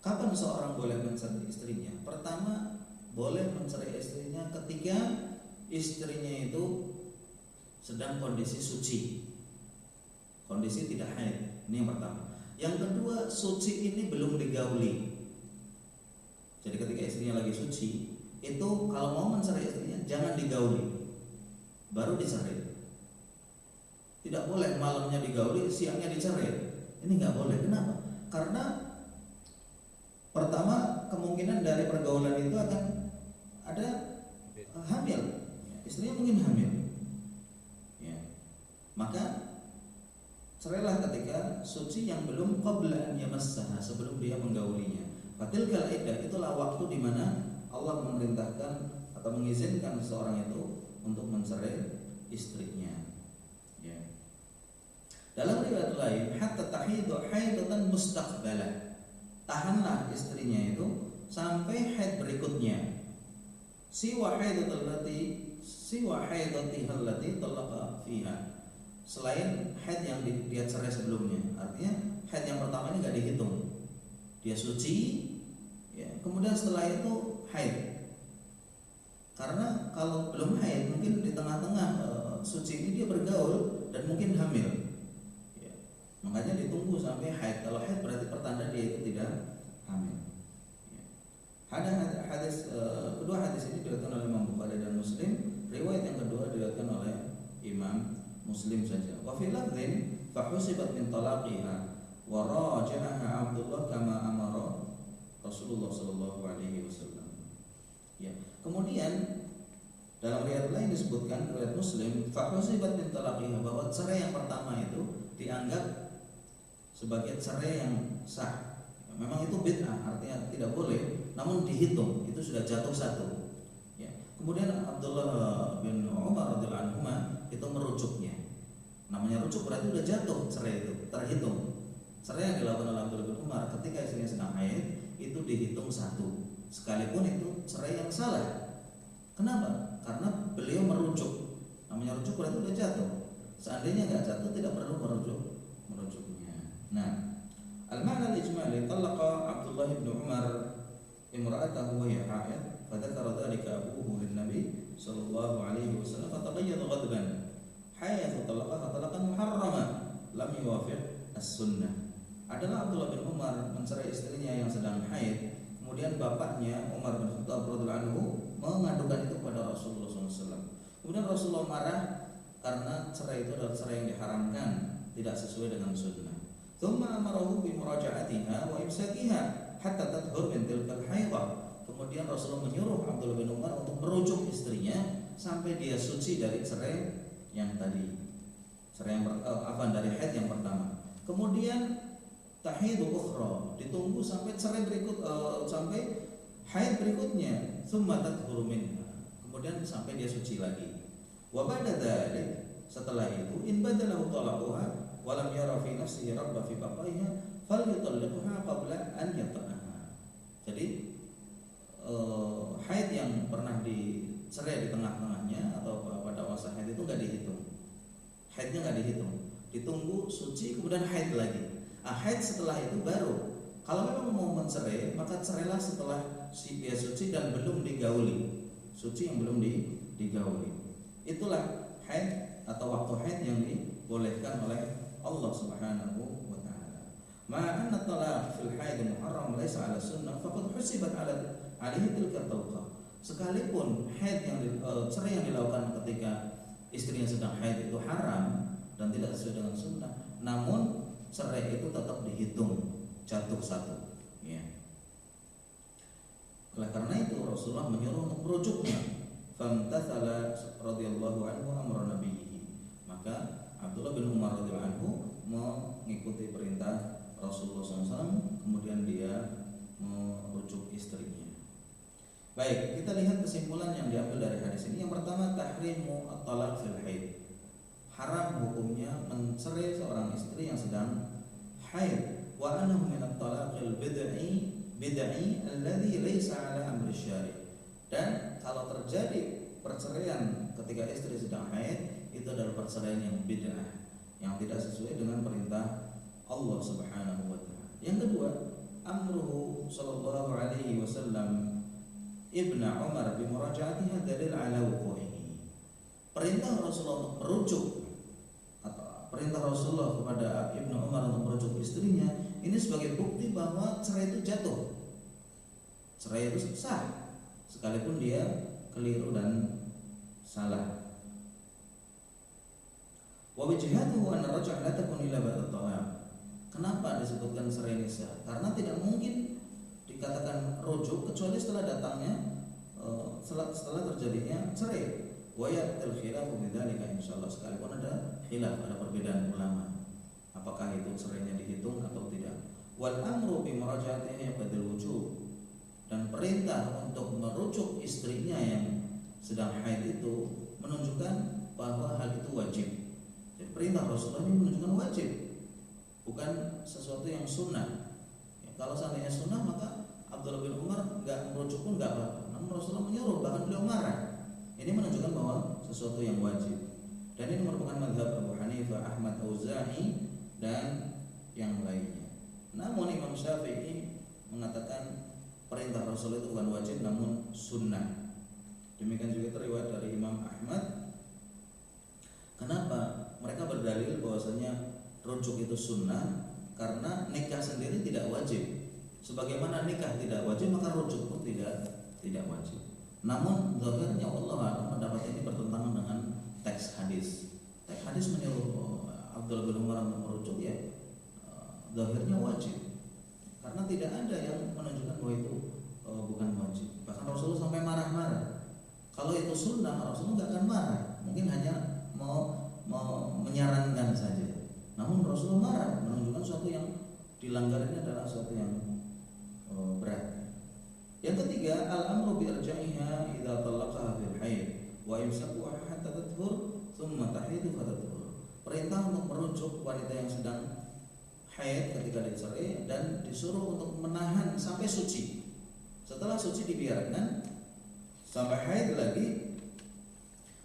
Kapan seorang boleh mencerai istrinya? Pertama, boleh mencerai istrinya ketika istrinya itu sedang kondisi suci, kondisi tidak haid. Ini yang pertama. Yang kedua, suci ini belum digauli. Jadi ketika istrinya lagi suci, itu kalau mau mencerai istrinya jangan digauli, baru dicerai. Tidak boleh malamnya digauli, siangnya dicerai. Ini nggak boleh. Kenapa? Karena pertama, kemungkinan dari pergaulan itu akan ada hamil. Istrinya mungkin hamil. Ya. Maka cerailah ketika suci yang belum qabla an yamassaha, sebelum dia menggaulinya. Fatilkal iddah, itulah waktu di mana Allah memerintahkan atau mengizinkan seseorang itu untuk mencerai istrinya. Ya. Dalam riwayat lain, hatta tahidu haidatan mustaqbalah, tahanlah istrinya itu sampai haid berikutnya. Siwa haidatiha allati talaqa fiha, selain haid yang dia cerai sebelumnya. Artinya haid yang pertama ini enggak dihitung. Dia suci, ya, kemudian setelah itu haid. Karena kalau belum haid, mungkin di tengah-tengah suci ini dia bergaul dan mungkin hamil. Ya. Makanya ditunggu sampai haid. Kalau haid berarti pertanda dia itu tidak hamil. Ya. Ada hadis kedua hadis ini diriwayatkan oleh Imam Bukhari dan Muslim. Riwayat yang kedua diriwayatkan oleh Imam Muslim saja. Wa fi lafdhin fa husibat min talaqiha wa raja'aha Abdullah kama amara Rasulullah sallallahu alaihi wasallam. Ya. Kemudian dalam riwayat lain disebutkan riwayat Muslim fa husibat min talaqiha, bahwa cerai yang pertama itu dianggap sebagai cerai yang sah. Memang itu bid'ah, artinya tidak boleh, namun dihitung itu sudah jatuh satu. Ya. Kemudian Abdullah bin Umar radhiyallahu anhu itu merujuknya. Namanya rujuk berarti sudah jatuh cerai itu, terhitung. Cerai yang dilakukan oleh Abdullah bin Umar ketika istrinya sedang haid itu dihitung satu, sekalipun itu cerai yang salah. Kenapa? Karena beliau merujuk. Namanya rujuk berarti sudah jatuh. Seandainya nggak jatuh tidak perlu merujuknya. Nah, al-ma'na al-ijmali talaqa Abdullah bin Umar imra'atahu wa hiya haid, fadzakara dzalika abuhu lin-nabi sallallahu alaihi wasallam fataghayyara ghadban haythu talaqaha talaqan muharrama lam yuwafiq as-sunnah. Adalah Abdullah bin Umar mencerai istrinya yang sedang haid, kemudian bapaknya Umar bin Khattab radhiyallahu anhu mengadukan itu kepada Rasulullah SAW. Kemudian Rasulullah marah karena cerai itu adalah cerai yang diharamkan, tidak sesuai dengan sunnah. Tsumma amarahu bi muraja'atiha wa imsakiha hatta tadhhur min tilkal haidhah. Kemudian Rasulullah menyuruh Abdullah bin Umar untuk merujuk istrinya sampai dia suci dari cerai yang tadi. Cerai yang dari haid yang pertama. Kemudian tahidu ukhra, ditunggu sampai cerai sampai haid berikutnya, tsumma tadhhuru minha, kemudian sampai dia suci lagi. Wa ba'da dzalik, setelah itu in badalahu talaquha wa lam yara fi nafsihi rabba fi baqaiha falyutalliqha qabla an yata'aha. Jadi haid yang pernah dicerai di tengah-tengahnya atau pada masa haid itu enggak dihitung. Haidnya enggak dihitung. Ditunggu suci kemudian haid lagi. Haid setelah itu baru. Kalau memang mau mencerai, maka cerailah setelah dia suci dan belum digauli. Suci yang belum digauli. Itulah haid atau waktu haid yang dibolehkan oleh Allah Subhanahu wa taala. Ma anna talaq fil haid muharram laysa 'ala sunnah faqad husibat 'ala alaihi tilka talqah. Sekalipun haid yang cerai yang dilakukan ketika istrinya sedang haid itu haram dan tidak sesuai dengan sunnah, namun cerai itu tetap dihitung jatuh satu, ya. Oleh karena itu Rasulullah menyuruh untuk merujuknya. Famtathala radhiyallahu anhu amra nabiyhi. Maka Abdullah bin Umar radhiyallahu anhu mengikuti perintah Rasulullah SAW, kemudian dia merujuk istrinya. Baik, kita lihat kesimpulan yang diambil dari hadis ini. Yang pertama, tahrimu at-talaq fil haid. Haram hukumnya mencerai seorang istri yang sedang haid. Wa annahu min at-talaqil bid'i alladhi laysa 'ala amri syari'. Dan kalau terjadi perceraian ketika istri sedang haid, itu adalah perceraian yang bid'ah, yang tidak sesuai dengan perintah Allah Subhanahu wa taala. Yang kedua, amruhu sallallahu alaihi wasallam Ibnu Umar bi muraja'atiha dalil 'ala wuqu'ihi. Perintah Rasulullah untuk merujuk atau perintah Rasulullah kepada Ibnu Umar untuk merujuk istrinya ini sebagai bukti bahwa cerai itu jatuh. Cerai itu sah sekalipun dia keliru dan salah. Wa wajhatuhu anna raj'a la takun illa ba'da talaq. Kenapa disebutkan cerai ini sah? Karena tidak mungkin dikatakan rujuk kecuali setelah datangnya setelah terjadinya cerai. Wa yatil khilafu bidzalika insyaallah, sekalipun ada khilaf, ada perbedaan ulama. Apakah itu cerainya dihitung atau tidak? Wal amru bi muraja'atihi badal wujub, dan perintah untuk merujuk istrinya yang sedang haid itu menunjukkan bahwa hal itu wajib. Jadi perintah Rasulullah ini menunjukkan wajib, bukan sesuatu yang sunnah. Ya, kalau seandainya sunnah maka Abdullah bin Umar nggak merujuk pun nggak apa-apa. Namun Rasulullah menyuruh, bahkan beliau marah. Ini menunjukkan bahwa sesuatu yang wajib. Dan ini merupakan mazhab Abu Hanifah, Ahmad, Auza'i dan yang lainnya. Namun Imam Syafi'i mengatakan perintah Rasul itu bukan wajib namun sunnah. Demikian juga terriwayat dari Imam Ahmad rujuk itu sunnah karena nikah sendiri tidak wajib. Sebagaimana nikah tidak wajib, maka rujuk pun tidak wajib. Namun zahirnya Allah pendapat ini bertentangan dengan teks hadis. Teks hadis menyuruh Abdullah bin Umar untuk merujuk, ya zahirnya wajib. Karena tidak ada yang menunjukkan bahwa itu bukan wajib. Bahkan Rasulullah sampai marah-marah. Kalau itu sunnah, Rasulullah nggak akan marah. Mungkin hanya mau menyarankan saja. Namun Rasulullah marah, menunjukkan sesuatu yang dilanggar ini adalah sesuatu yang berat. Yang ketiga, al-amru bi irja'iha idza talaqaha fil haid wa imsakuha hatta tathur thumma tahidu fatathur. Perintah untuk merujuk wanita yang sedang haid ketika dicerai dan disuruh untuk menahan sampai suci. Setelah suci dibiarkan sampai haid lagi.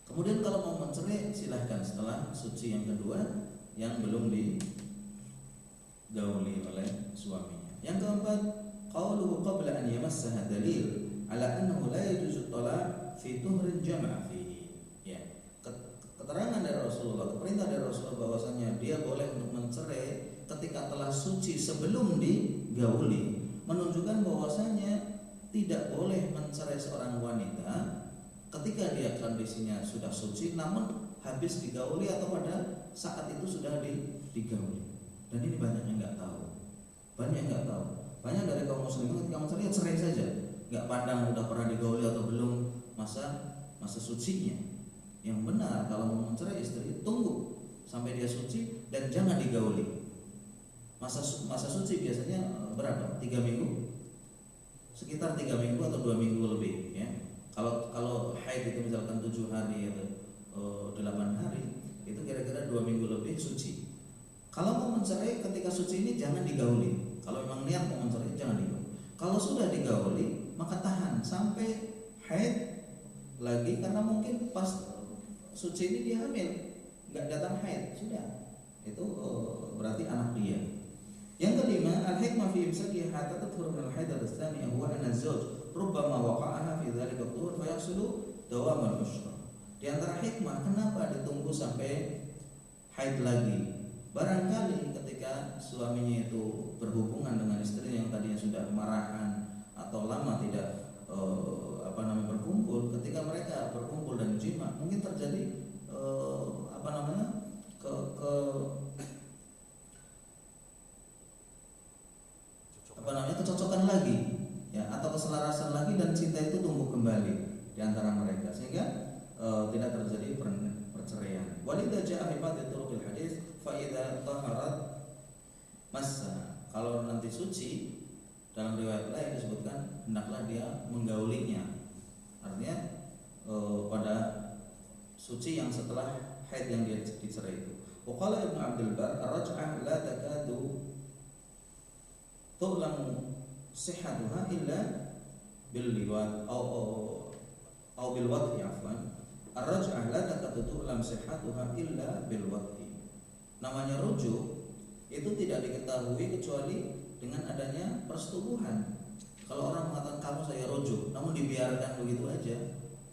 Kemudian kalau mau mencerai silahkan setelah suci yang kedua yang belum digauli oleh suaminya. Yang keempat, qauluhu qabla an yamassaha dalil ala annahu la yajuzu talaq fi tuhrin jama'a fihi. Ya, keterangan dari Rasulullah, perintah dari Rasulullah bahwasanya dia boleh untuk mencerai ketika telah suci sebelum digauli, menunjukkan bahwasanya tidak boleh mencerai seorang wanita ketika dia kondisinya sudah suci namun habis digauli atau pada saat itu sudah digauli. Dan ini banyak yang nggak tahu. Banyak dari kaum muslimin ketika mencerai cerai saja, nggak pandang udah pernah digauli atau belum, masa sucinya. Yang benar kalau mau mencerai istri, tunggu sampai dia suci dan jangan digauli. Masa suci biasanya berapa? 3 minggu? Sekitar 3 minggu atau 2 minggu lebih, ya. Kalau haid itu misalkan 7 hari atau 8 hari, itu kira-kira 2 minggu lebih suci. Kalau mau mencerai ketika suci ini jangan digauli. Kalau memang niat mau mencerai jangan digauli. Kalau sudah digauli maka tahan sampai haid lagi, karena mungkin pas suci ini dia hamil, nggak datang haid, sudah itu berarti anak dia. Yang kelima, al-hikmah fi imsakiha hatta tathur min al-haid al-tsaniyah huwa anna az-zawj rubbama waqa'aha fi dhalika at-tuhur fa yahsulu dawam al-usra. Di antara hikmah kenapa ditunggu sampai haid lagi, barangkali ketika suaminya itu berhubungan dengan istri yang tadinya sudah marahan atau lama tidak berkumpul, ketika mereka berkumpul dan jima mungkin terjadi kecocokan lagi, ya, atau keselarasan lagi, dan cinta itu tumbuh kembali di antara mereka sehingga tidak terjadi perceraian. Walidha ja'a fi ba'd turuqil hadis fa idza taharat massa. Kalau nanti suci, dalam riwayat lain disebutkan hendaklah dia menggaulinya. Artinya pada suci yang setelah haid yang dia dicerai itu. Wa qala Ibnu Abdul Bar, ar-raj'ah la takadu tu'lamu sihhatuha illa bil liwat au bil wad'i afwan. Ar-raj'ah la takadu tu'lam sihhatuha illa bil wad'i. Namanya rujuk itu tidak diketahui kecuali dengan adanya persetubuhan. Kalau orang mengatakan kamu saya rujuk, namun dibiarkan begitu aja,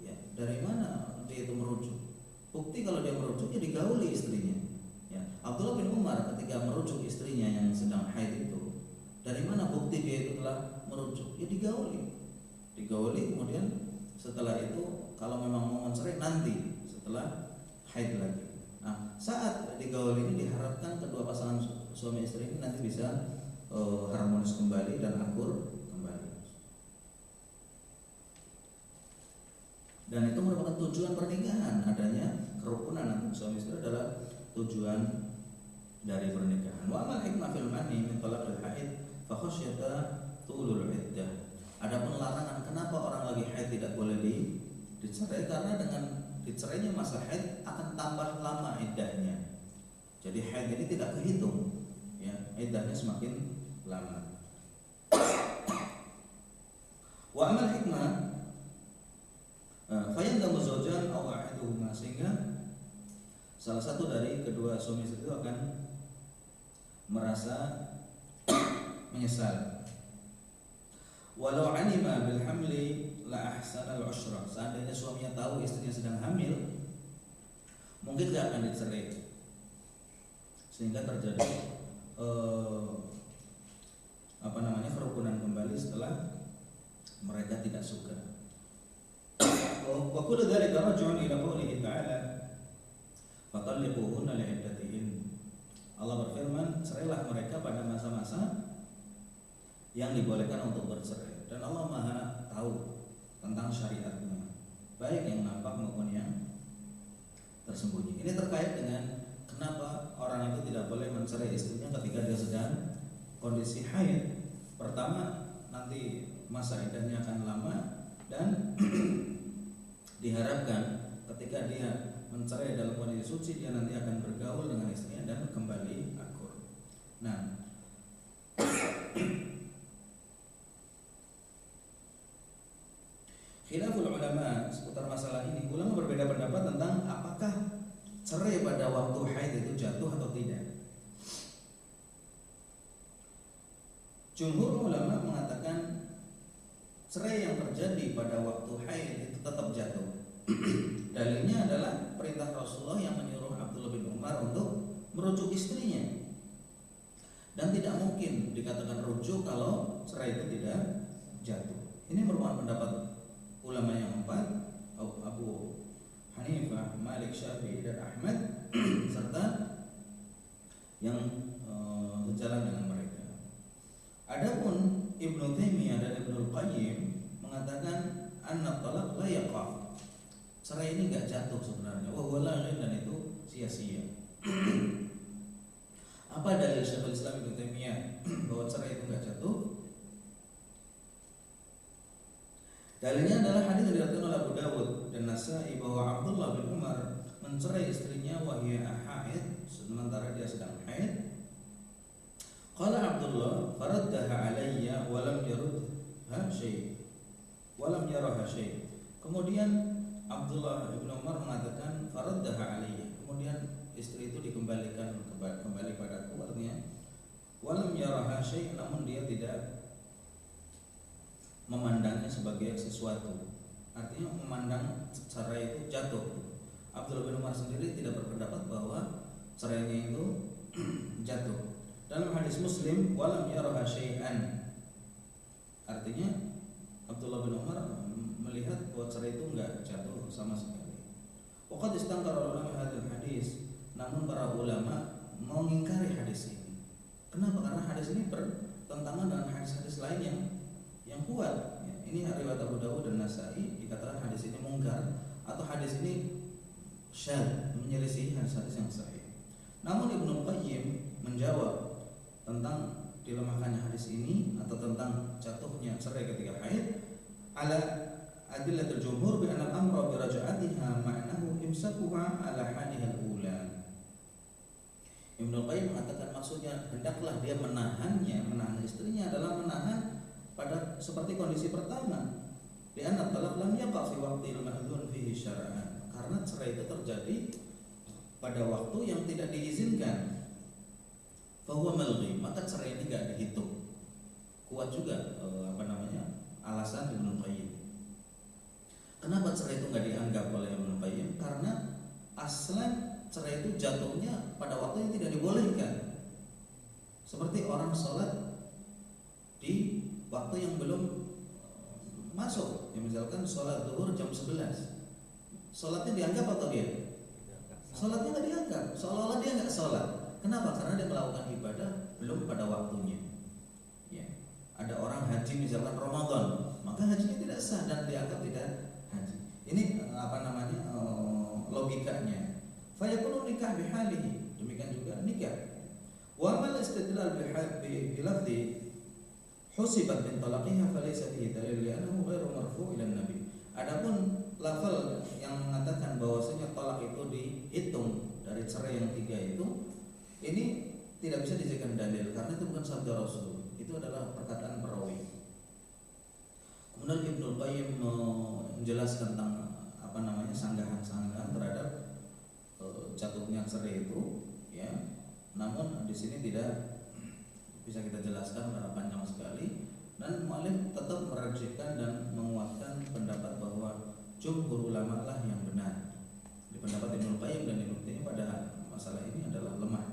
ya, dari mana dia itu merujuk? Bukti kalau dia merujuk ya digauli istrinya. Ya, Abdullah bin Umar ketika merujuk istrinya yang sedang haid itu, dari mana bukti dia itu telah merujuk? Ya digauli. Kemudian setelah itu kalau memang mau mencerai nanti setelah haid lagi. Nah, saat digauli ini diharapkan kedua pasangan suami istri ini nanti bisa harmonis kembali dan akur kembali. Dan itu merupakan tujuan pernikahan, adanya kerukunan antara suami istri adalah tujuan dari pernikahan. Wa amal hikmah fil mani min talaqil haid fa khasyata tulul iddah. Adapun larangan kenapa orang lagi haid tidak boleh dicerai, karena dengan dicerainya masa haid akan tambah lama iddahnya. Jadi haid ini tidak kehitung, ya, iddahnya semakin lama. Wa amal hikmah fayandamu zawjan aw ahaduhuma, sehingga salah satu dari kedua suami istri itu akan merasa menyesal. Walau anima bil hamli la ahsana al ushra. Seandainya suaminya tahu istrinya sedang hamil, mungkin tidak akan dicerai. sehingga terjadi kerukunan kembali setelah mereka tidak suka. Wa kullu dzalika raj'un ila qoulihi ta'ala fatalliquhunna li'iddatihin. Allah berfirman, cerailah mereka pada masa-masa yang dibolehkan untuk bercerai, dan Allah Maha tahu tentang syariatnya, baik yang nampak maupun yang tersembunyi. Ini terkait dengan kenapa orang itu tidak boleh mencerai istrinya ketika dia sedang kondisi haid. Pertama, nanti masa iddahnya akan lama, dan diharapkan ketika dia mencerai dalam kondisi suci, dia nanti akan bergaul dengan istrinya dan kembali akur. Nah, khilaful ulama seputar masalah ini, ulama berbeda pendapat tentang apakah cerai pada waktu haid itu jatuh atau tidak. Jumhur ulama mengatakan cerai yang terjadi pada waktu haid itu tetap jatuh. Dalilnya adalah perintah Rasulullah yang menyuruh Abdullah bin Umar untuk merujuk istrinya, dan tidak mungkin dikatakan rujuk kalau cerai itu tidak jatuh. Ini merupakan pendapat ulama yang empat, Abu Hanifah, Malik, Syafi'i, dan Ahmad serta yang sejalan dengan mereka. Adapun Ibnu Taimiyah dan Ibnu Qayyim mengatakan anna talaq la yaqa'. Cerai ini enggak jatuh sebenarnya. Wa huwa laghin, dan itu sia-sia. Apa dalil Syekhul Islam Ibnu Taimiyah bahwa cerai itu enggak jatuh? Dalilnya adalah hadis yang diriwayatkan oleh Abu Dawud dan Nasa'i bahwa Abdullah bin Umar mencerai istrinya wahia haid, sementara dia sedang haid. Qala Abdullah faraddaha alayya wa lam yarudha syai' wa lam yaraha syai'. Kemudian Abdullah bin Umar mengatakan faraddaha alayya, kemudian istri itu dikembalikan kembali padaku, artinya wa lam yaraha syai', namun dia tidak memandangnya sebagai sesuatu, artinya memandang cerai itu jatuh. Abdullah bin Umar sendiri tidak berpendapat bahwa cerainya itu jatuh. Dalam hadis Muslim, walam yaraha syai'an, artinya Abdullah bin Umar melihat bahwa cerai itu enggak jatuh sama sekali. Waqad istankara ulama hadis hadis, namun para ulama mengingkari hadis ini. Kenapa? Karena hadis ini bertentangan dengan hadis-hadis lain yang kuat. Ini riwayat Abu Dawud dan Nasa'i, dikatakan hadis ini mungkar atau hadis ini syadz, menyelisih hadis-hadis yang sahih. Namun Ibnu Qayyim menjawab tentang dilemahkannya hadis ini atau tentang jatuhnya cerai ketika haid ala adillatul jumhur bi anna al-amra bi raj'atiha ma'nahu imsakuha ala haliha al-ula. Ibnu Qayyim mengatakan maksudnya hendaklah dia menahan istrinya adalah menahan pada seperti kondisi pertama. Di anna talaq lam yaqa fi waqtil ma'dzun fihi syar'an, karena cerai itu terjadi pada waktu yang tidak diizinkan. Fahuwa malghi, maka cerai ini tidak dihitung. Kuat juga alasan Ibnu Qayyim. Kenapa cerai itu nggak dianggap oleh Ibnu Qayyim? Karena aslan cerai itu jatuhnya pada waktu yang tidak dibolehkan. Seperti orang sholat di waktu yang belum masuk, ya misalkan sholat zuhur jam 11, sholatnya dianggap atau dia? Sholatnya nggak dianggap, seolah-olah dia nggak sholat. Kenapa? Karena dia melakukan ibadah belum pada waktunya. Ya. Ada orang haji misalkan Ramadan, maka hajinya tidak sah dan dianggap tidak haji. Ini logikanya. Fayakunu nikah bihalihi, demikian juga nikah. Wa mal istidlal bilafzi husibat min talaqiha falaysa fihi dalil li'annahu ghairu marfu' ila nabi. Adapun lafal yang mengatakan bahwasanya talak itu dihitung dari cerai yang 3 itu, ini tidak bisa dijadikan dalil karena itu bukan sabda Rasul, itu adalah perkataan perawi. Kemudian Ibnu Qayyim menjelaskan tentang sanggahan-sanggahan terhadap jatuhnya cerai itu, ya. Namun di sini tidak bisa kita jelaskan karena panjang sekali, dan mu'allif tetap merajihkan dan menguatkan pendapat bahwa jumhur ulama lah yang benar. Di pendapat Ibnu Qayyim dan Ibnu Taimiyah pada masalah ini adalah lemah.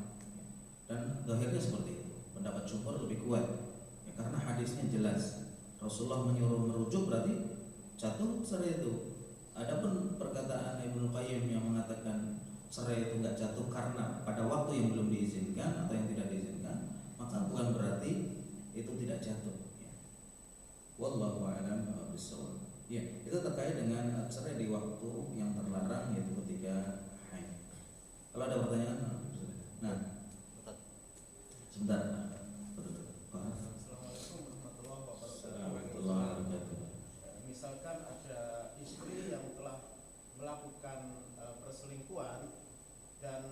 kuat ya, karena hadisnya jelas. Rasulullah menyuruh merujuk berarti jatuh cerai itu. Adapun perkataan Ibnu Qayyim yang mengatakan cerai itu nggak jatuh karena pada waktu yang belum diizinkan atau yang tidak diizinkan, maka bukan berarti itu tidak jatuh. Ya. Wallahu a'lam bishawab. Ya, itu terkait dengan cerai di waktu yang terlarang, yaitu ketika haid. Kalau ada pertanyaan, nah, sebentar. Misalkan ada istri yang telah melakukan perselingkuhan dan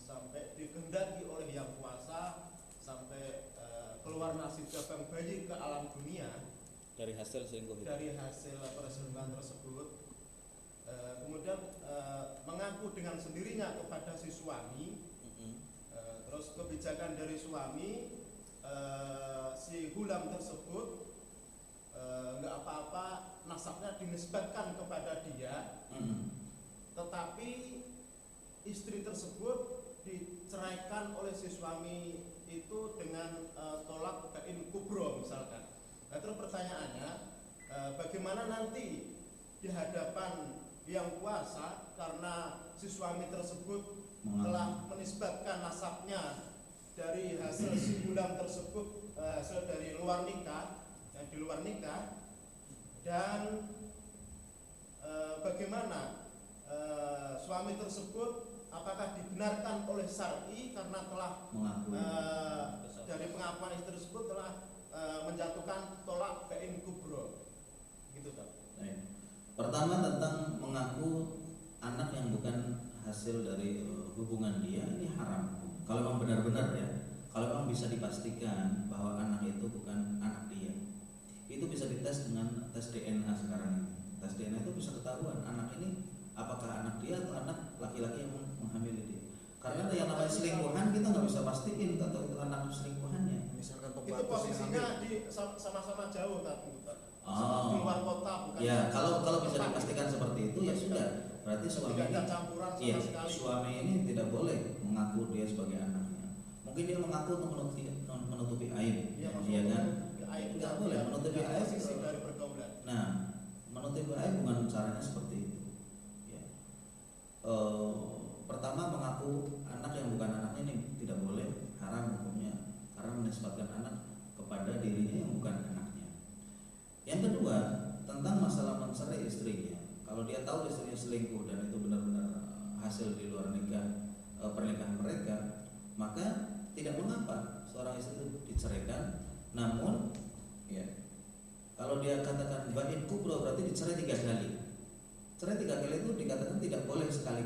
sampai dikehendaki oleh yang kuasa sampai keluar nasib cabang bayi ke alam dunia dari hasil selingkuh itu. Dari hasil perselingkuhan tersebut, kemudian mengaku dengan sendirinya kepada si suami. Terus kebijakan dari suami, si Hulam tersebut nggak apa-apa, nasabnya dinisbatkan kepada dia, tetapi istri tersebut diceraikan oleh si suami itu dengan tolak bain kubro misalkan. Nah, terus pertanyaannya, bagaimana nanti di hadapan yang kuasa karena si suami tersebut telah menisbatkan nasabnya dari hasil si Hulam tersebut, hasil dari luar nikah, di luar nikah, dan bagaimana suami tersebut apakah dibenarkan oleh syar'i karena telah dari pengakuan istri tersebut telah menjatuhkan tolak bain kubro, gitu kan? Pertama tentang mengaku anak yang bukan hasil dari hubungan dia, ini haram. Kalau memang benar-benar ya, kalau memang bisa dipastikan bahwa anak itu bukan anak dia, itu bisa dites dengan tes DNA sekarang ini. Tes DNA itu bisa ketahuan anak ini apakah anak dia atau anak laki-laki yang menghamili dia. Karena yang namanya selingkuhan kita nggak bisa pastiin atau itu anak selingkuhannya. Misalkan itu posisinya di sama-sama jauh tapi di luar kota, bukan. Ya, kalau bisa dipastikan seperti itu ya sudah. Berarti suami tidak ada campuran sama sekali. Suami ini tidak boleh mengaku dia sebagai anaknya. Mungkin dia mengaku untuk menutupi aib. Ya, ya kan? Tidak boleh menutupi aib sisi dari pergaulan. Nah, menutupi aib bukan caranya seperti itu. Ya. Pertama, mengaku anak yang bukan anaknya ini tidak boleh, haram hukumnya karena menisbatkan anak kepada dirinya yang bukan anaknya. Yang kedua, tentang masalah mencerai istrinya. Kalau dia tahu istrinya selingkuh dan itu benar-benar hasil di luar nikah, pernikahan mereka, maka tidak mengapa seorang istri itu diceraikan. Namun ya, kalau dia katakan bain kubro berarti dicerai 3 kali. Cerai 3 kali itu dikatakan tidak boleh sekali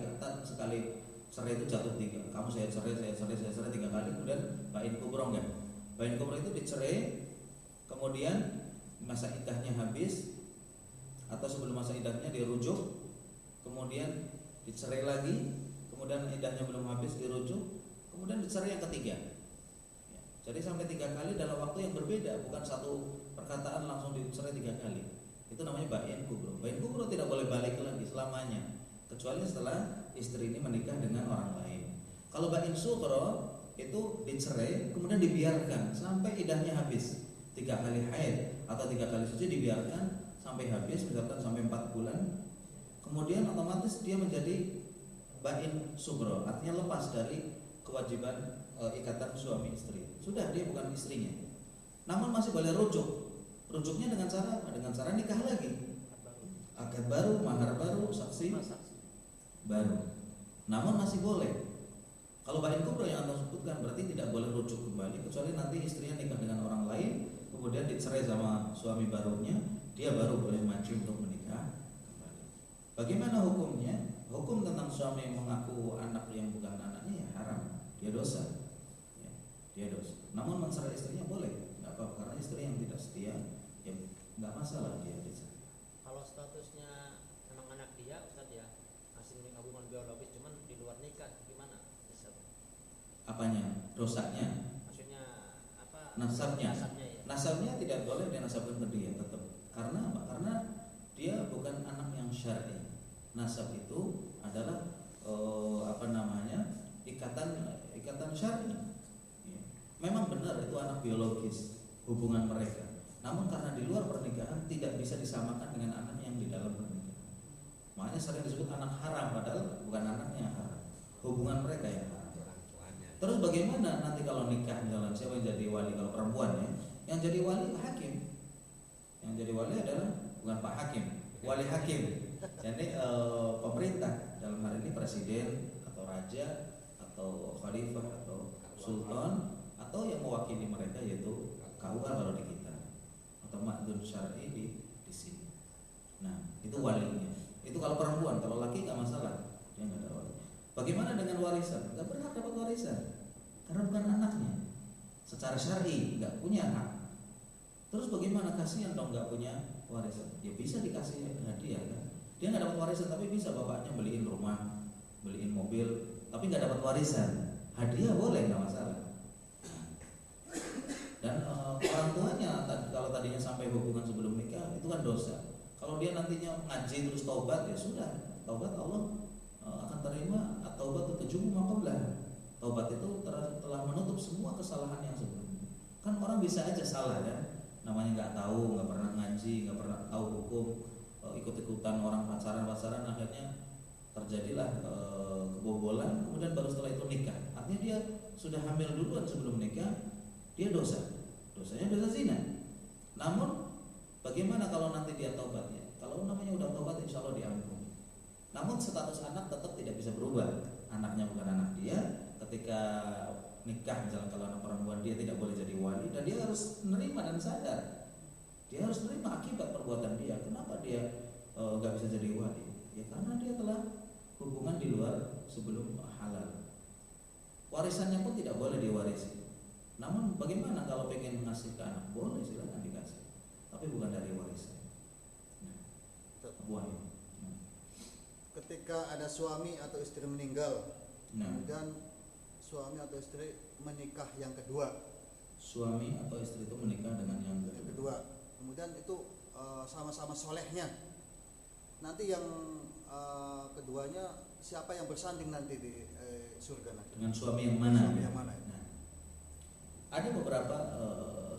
cerai itu jatuh 3. Kamu saya cerai 3 kali, kemudian bain kubro enggak. Bain kubro itu dicerai, kemudian masa iddahnya habis atau sebelum masa iddahnya dirujuk, kemudian dicerai lagi, kemudian iddahnya belum habis dirujuk, kemudian dicerai yang ketiga. Ya, jadi sampai 3 kali dalam waktu yang berbeda, bukan satu perkataan langsung dicerai 3 kali. Itu namanya bain kubro. Bain kubro tidak boleh balik lagi selamanya, kecuali setelah istri ini menikah dengan orang lain. Kalau bain sughra itu dicerai kemudian dibiarkan sampai iddahnya habis, 3 kali haid atau 3 kali suci dibiarkan sampai habis, misalkan sampai 4 bulan, kemudian otomatis dia menjadi bain sughra, artinya lepas dari kewajiban ikatan suami istri. Sudah dia bukan istrinya. Namun masih boleh rujuk. Rujuknya dengan cara apa? Dengan cara nikah lagi. Akad baru, mahar baru, saksi baru. Namun masih boleh. Kalau bain kubro yang Anda sebutkan berarti tidak boleh rujuk kembali, kecuali nanti istrinya nikah dengan orang lain, kemudian dicerai sama suami barunya, dia baru boleh maju untuk menikah kembali. Bagaimana hukumnya? Hukum tentang suami yang mengaku anak yang bukan anaknya ya haram, dia dosa. Ya, dia dosa. Namun mencerai istrinya boleh, nggak apa-apa, karena istri yang tidak setia ya nggak masalah dia dicerai. Kalau statusnya memang anak dia, Ustaz ya, masih hubungan biologis, cuman di luar nikah, gimana? Apanya? Dosanya? Maksudnya apa? Nasabnya. Ya. Nasabnya tidak boleh dinasabkan ke dia tetap. Karena apa? Karena dia bukan anak yang syar'i. Nasab itu adalah ikatan syar'i. Ya. Memang benar itu anak biologis. hubungan mereka. Namun karena di luar pernikahan tidak bisa disamakan dengan anak yang di dalam pernikahan. Makanya sering disebut anak haram, padahal bukan anaknya yang haram, hubungan mereka yang haram. Terus bagaimana nanti kalau nikah, misalnya siapa yang jadi wali? Kalau perempuan ya, yang jadi wali hakim. Yang jadi wali adalah bukan Pak Hakim, wali hakim. Jadi pemerintah, dalam hal ini presiden atau raja atau khalifah atau sultan atau yang mewakili mereka yaitu KUA kalau di kita, atau ma'dun syar'i di sini. Nah, itu walinya. Itu kalau perempuan, kalau laki nggak masalah, dia nggak ada wali. Bagaimana dengan warisan? Nggak berhak dapat warisan karena bukan anaknya. Secara syar'i nggak punya hak. Terus bagaimana? Kasihan dong nggak punya warisan. Ya bisa dikasih hadiah kan? Dia nggak dapat warisan tapi bisa bapaknya beliin rumah, beliin mobil, tapi nggak dapat warisan. Hadiah boleh, nggak masalah. Dan orang tuanya kalau tadinya sampai hubungan sebelum nikah itu kan dosa. Kalau dia nantinya ngaji terus taubat, ya sudah, taubat Allah akan terima. Taubat itu tujuh maqablah. Taubat itu telah menutup semua kesalahan yang sebelumnya. Kan orang bisa aja salah kan, namanya nggak tahu, nggak pernah ngaji, nggak pernah tahu hukum, ikut-ikutan orang pacaran, akhirnya terjadilah kebobolan, kemudian baru setelah itu nikah. Artinya dia sudah hamil duluan sebelum nikah, dia dosanya dosa zina. Namun bagaimana kalau nanti dia taubatnya? Kalau namanya udah taubat, insya Allah diampuni. Namun status anak tetap tidak bisa berubah. Anaknya bukan anak dia. Ketika nikah misalnya, kalau anak perempuan, dia tidak boleh jadi wali, dan dia harus menerima dan sadar. Dia harus menerima akibat perbuatan dia. Kenapa dia nggak bisa jadi wali? Ya karena dia telah hubungan di luar sebelum halal. Warisannya pun tidak boleh diwarisi. Namun bagaimana kalau pengen ngasih ke anak? Boleh, silakan dikasih, tapi bukan dari warisan. Buahnya. Ketika ada suami atau istri meninggal, Nah, kemudian suami atau istri menikah yang kedua. Suami atau istri itu menikah dengan yang kedua. Kemudian itu sama-sama solehnya. Nanti yang keduanya siapa yang bersanding nanti di surga nanti? Dengan suami yang mana? Suami yang mana? Nah, ada beberapa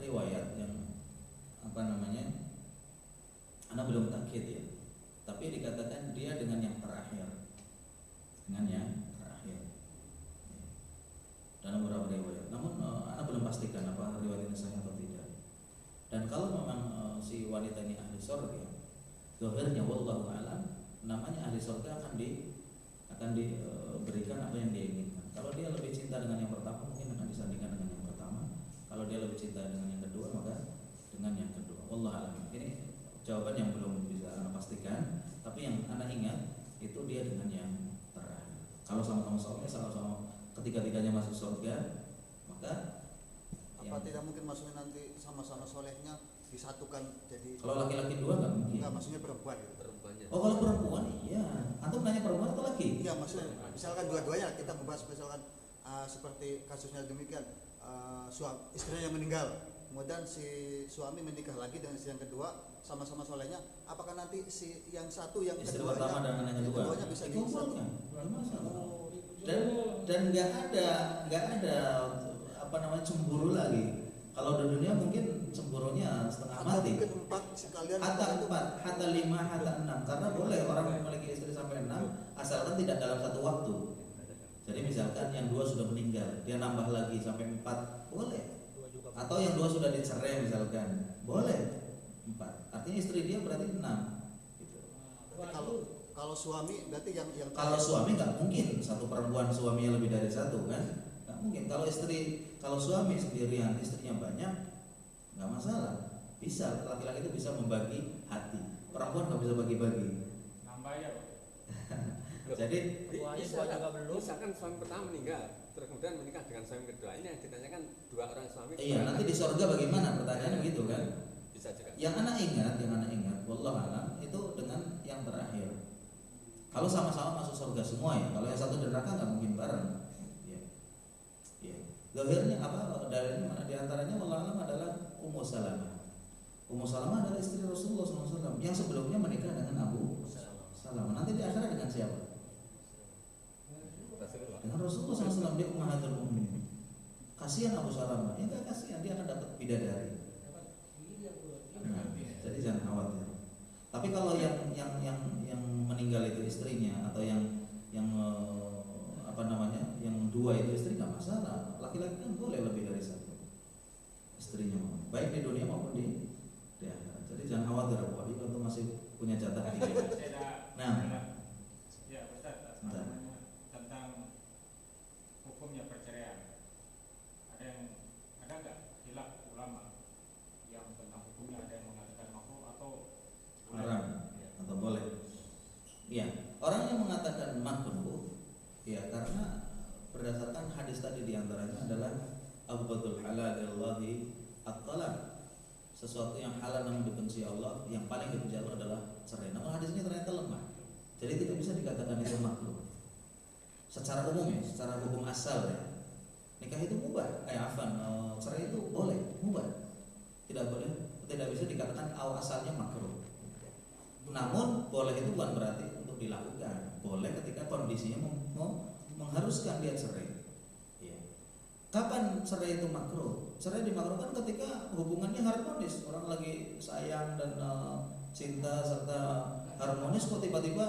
riwayat yang Anda belum takkid ya, tapi dikatakan dia dengan yang terakhir, dalam beberapa riwayat. Namun Anda belum pastikan apa riwayat ini sahih atau tidak. Dan kalau memang si wanita ini ahli surga, zahirnya wallahu alam, namanya ahli surga akan diberikan apa yang dia inginkan. Kalau dia lebih cinta dengan yang pertama, mungkin akan disandingkan dengan yang pertama. Kalau dia lebih cinta dengan yang kedua, maka dengan yang kedua. Wallahu alam. Ini jawaban yang belum bisa Anda pastikan, tapi yang Anda ingat itu dia dengan yang terakhir. Kalau sama-sama soleh, sama-sama ketiga-tiganya masuk surga, maka apa tidak mungkin maksudnya nanti sama-sama solehnya disatukan jadi? Kalau laki-laki dua nggak mungkin. Enggak, maksudnya perempuan. Oh, kalau perempuan iya. Antum nanya perempuan atau laki? Iya, maksudnya misalkan dua-duanya kita membahas misalkan seperti kasusnya demikian, suami istrinya yang meninggal, kemudian si suami menikah lagi dengan istri yang kedua, sama-sama solehnya, apakah nanti si yang satu yang istri pertama dan yang keduanya bisa dikumpulkan? Dan nggak ada cemburu lagi. Kalau di dunia mungkin cemburunya setengah mati. Mungkin 4 sekalian. Hatta 4, hatta 5, hatta 6. Karena boleh orang memiliki istri sampai 6 asalkan tidak dalam satu waktu. Jadi misalkan yang 2 sudah meninggal, dia nambah lagi sampai 4, boleh. Atau yang 2 sudah dicerai misalkan, boleh 4. Artinya istri dia berarti 6. Gitu. Kalau suami berarti yang kalau suami nggak mungkin satu perempuan suaminya lebih dari satu kan? Nggak mungkin. Kalau suami sendirian istrinya banyak, nggak masalah. Bisa, laki-laki itu bisa membagi hati. Perempuan nggak bisa bagi-bagi. Nambah ya. Jadi misalkan suami pertama meninggal, terus kemudian menikah dengan suami kedua, ini yang ditanyakan 2 orang suami. iya, nanti di surga bagaimana? Pertanyaannya begitu kan? Bisa juga. Yang anak ingat, wallahu alam, itu dengan yang terakhir. Kalau sama-sama masuk surga semua ya. Kalau yang satu di neraka nggak mungkin bareng. Zahirnya apa? Dalilnya mana? Di antaranya wallahu alam adalah Ummu Salamah. Ummu Salamah adalah istri Rasulullah SAW yang sebelumnya menikah dengan Abu Salamah. Nanti di akhirat dengan siapa? Dengan Rasulullah SAW. Dia ummahatul mukminin. Kasihan Abu Salamah. Ya enggak kasihan, dia akan dapat bidadari. khawatir. Tapi kalau yang meninggal itu istrinya atau yang yang dua itu istri nggak masalah. Laki-laki kan boleh lebih dari satu istrinya, baik di dunia maupun di akhirat. Jadi jangan khawatir Abu Habib, itu masih punya jatah tiga. Nah, ya Ustaz, tentang hukumnya perceraian. Ada nggak khilaf ulama yang tentang hukumnya, ada yang mengatakan makruh atau haram atau boleh? Iya, orang yang mengatakan makruh, ya karena berdasarkan hadis tadi diantaranya adalah abghadul halal lillahi at-talaq, sesuatu yang halal namun dibenci Allah, yang paling dibenci Allah adalah cerai. Namun hadis ini ternyata lemah, jadi tidak bisa dikatakan itu makruh secara umum ya, secara hukum asal ya. Nikah itu mubah, cerai itu boleh, mubah, tidak bisa dikatakan asalnya makruh. Namun boleh itu bukan berarti untuk dilakukan, boleh ketika kondisinya mengharuskan dia cerai. Kapan cerai itu makruh? Cerai dimakruhkan ketika hubungannya harmonis, orang lagi sayang dan cinta serta harmonis, kok tiba-tiba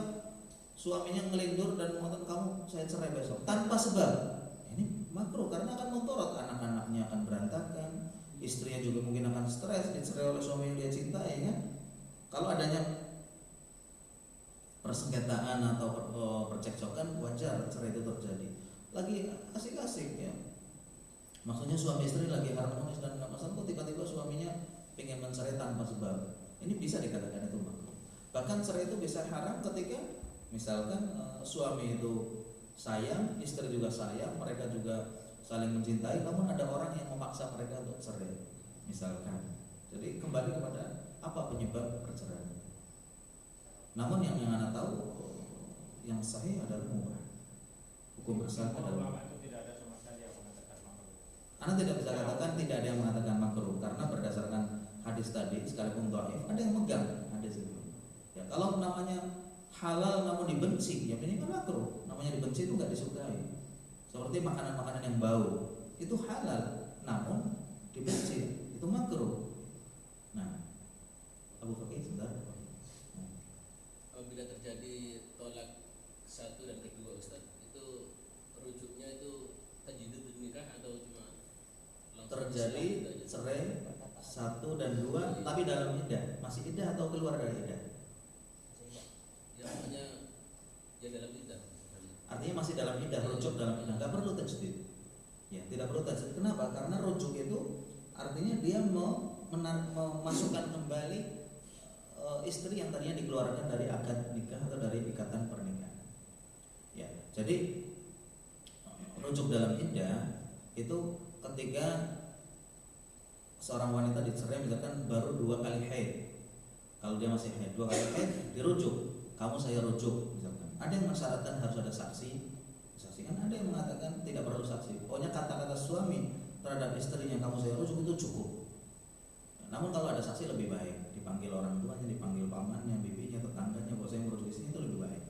suaminya ngelindur dan mengatakan kamu saya cerai besok tanpa sebab. Ini makruh karena akan memperot, anak-anaknya akan berantakan, istrinya juga mungkin akan stres dicerai oleh suami yang dia cintai ya. Kalau adanya persengketaan atau percekcokan, wajar cerai itu terjadi. Lagi asik-asik ya. Maksudnya suami istri lagi harmonis dan nggak masalah, kok tiba-tiba suaminya pengen mencerai tanpa sebab. Ini bisa dikatakan itu makruh. Bahkan cerai itu bisa haram ketika misalkan suami itu sayang, istri juga sayang, mereka juga saling mencintai, namun ada orang yang memaksa mereka untuk cerai, misalkan. Jadi kembali kepada apa penyebab perceraian. Namun yang Anda tahu yang sahih adalah mubah. Hukum asal adalah Anda tidak bisa katakan tidak ada yang mengatakan makruh karena berdasarkan hadis tadi sekalipun dhaif ada yang megang hadis itu. Ya, kalau namanya halal namun dibenci, ya ini kan makruh. Namanya dibenci itu nggak disukai. Seperti makanan-makanan yang bau itu halal namun dibenci, itu makruh. Nah, Abu Fakih sebentar. Apabila terjadi tolak satu dan kedua Ustaz, itu rujuknya itu tajdidul nikah atau cuma terjadi cerai 1 dan 2 tapi dalam iddah, masih iddah atau keluar dari iddah? Ya namanya ya dalam iddah. Artinya masih dalam iddah, rujuk dalam iddah, nggak perlu tajdid. Ya, tidak perlu tajdid. Kenapa? Karena rujuk itu artinya dia memasukkan kembali istri yang tadinya dikeluarkan dari akad nikah atau dari ikatan pernikahan. Ya, jadi rujuk dalam iddah itu ketika seorang wanita dicerai misalkan baru 2 kali haid. Kalau dia masih haid 2 kali haid dirujuk, kamu saya rujuk misalkan. Ada yang mensyaratkan harus ada saksi, disaksikan. Ada yang mengatakan tidak perlu saksi. Pokoknya kata-kata suami terhadap istrinya kamu saya rujuk itu cukup. Namun kalau ada saksi lebih baik, dipanggil orang tuanya, dipanggil pamannya, bibinya, tetangganya, bahwa saya merujuk istrinya itu lebih baik.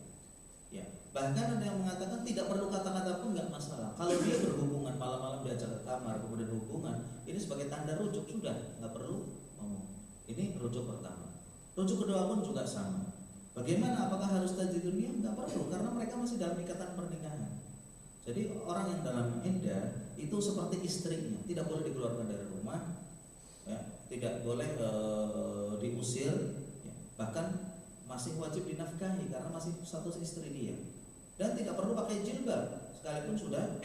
Ya, bahkan ada yang mengatakan tidak perlu kata-kata pun nggak masalah. Kalau dia berhubungan malam-malam diajak ke kamar kemudian hubungan, ini sebagai tanda rujuk sudah nggak perlu ngomong. Ini rujuk pertama. Rujuk kedua pun juga sama. Bagaimana? Apakah harus tajdidun nikah? Nggak perlu karena mereka masih dalam ikatan pernikahan. Jadi orang yang dalam iddah itu seperti istrinya, tidak boleh dikeluarkan dari rumah, ya, tidak boleh diusir, ya, bahkan masih wajib dinafkahi karena masih status istri dia, dan tidak perlu pakai jilbab sekalipun sudah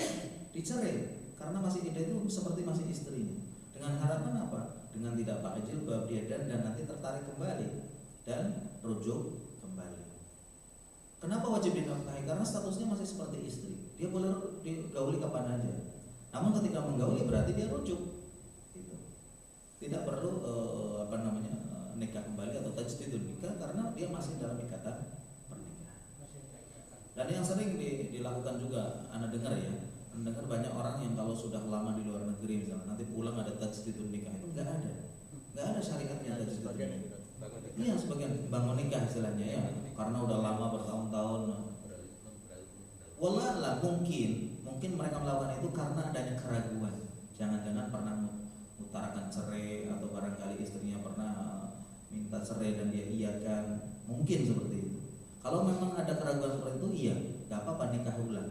dicerai karena masih iddah itu seperti masih istrinya. Dengan harapan apa? Dengan tidak pakai jilbab dia dan nanti tertarik kembali dan rujuk kembali. Kenapa wajib dinafkahi? Karena statusnya masih seperti istri. Dia boleh digauli kapan aja. Namun ketika menggauli berarti dia rujuk. Gitu. Tidak perlu nikah kembali atau tajdidun nikah karena dia masih dalam ikatan pernikahan. Dan yang sering dilakukan juga, Anda dengar ya, Anda dengar banyak orang yang kalau sudah lama di luar negeri misalnya nanti pulang ada tajdidun nikah, itu nggak ada syariatnya tajdidun nikah. Iya, sebagian bangun nikah istilahnya ya, karena udah lama bertahun-tahun. Wallah mungkin mereka melakukan itu karena adanya keraguan. Jangan-jangan pernah mengutarakan cerai atau barangkali istrinya pernah minta cerai dan dia iyakan, mungkin seperti itu. Kalau memang ada keraguan seperti itu, iya, nggak apa-apa nikah ulang.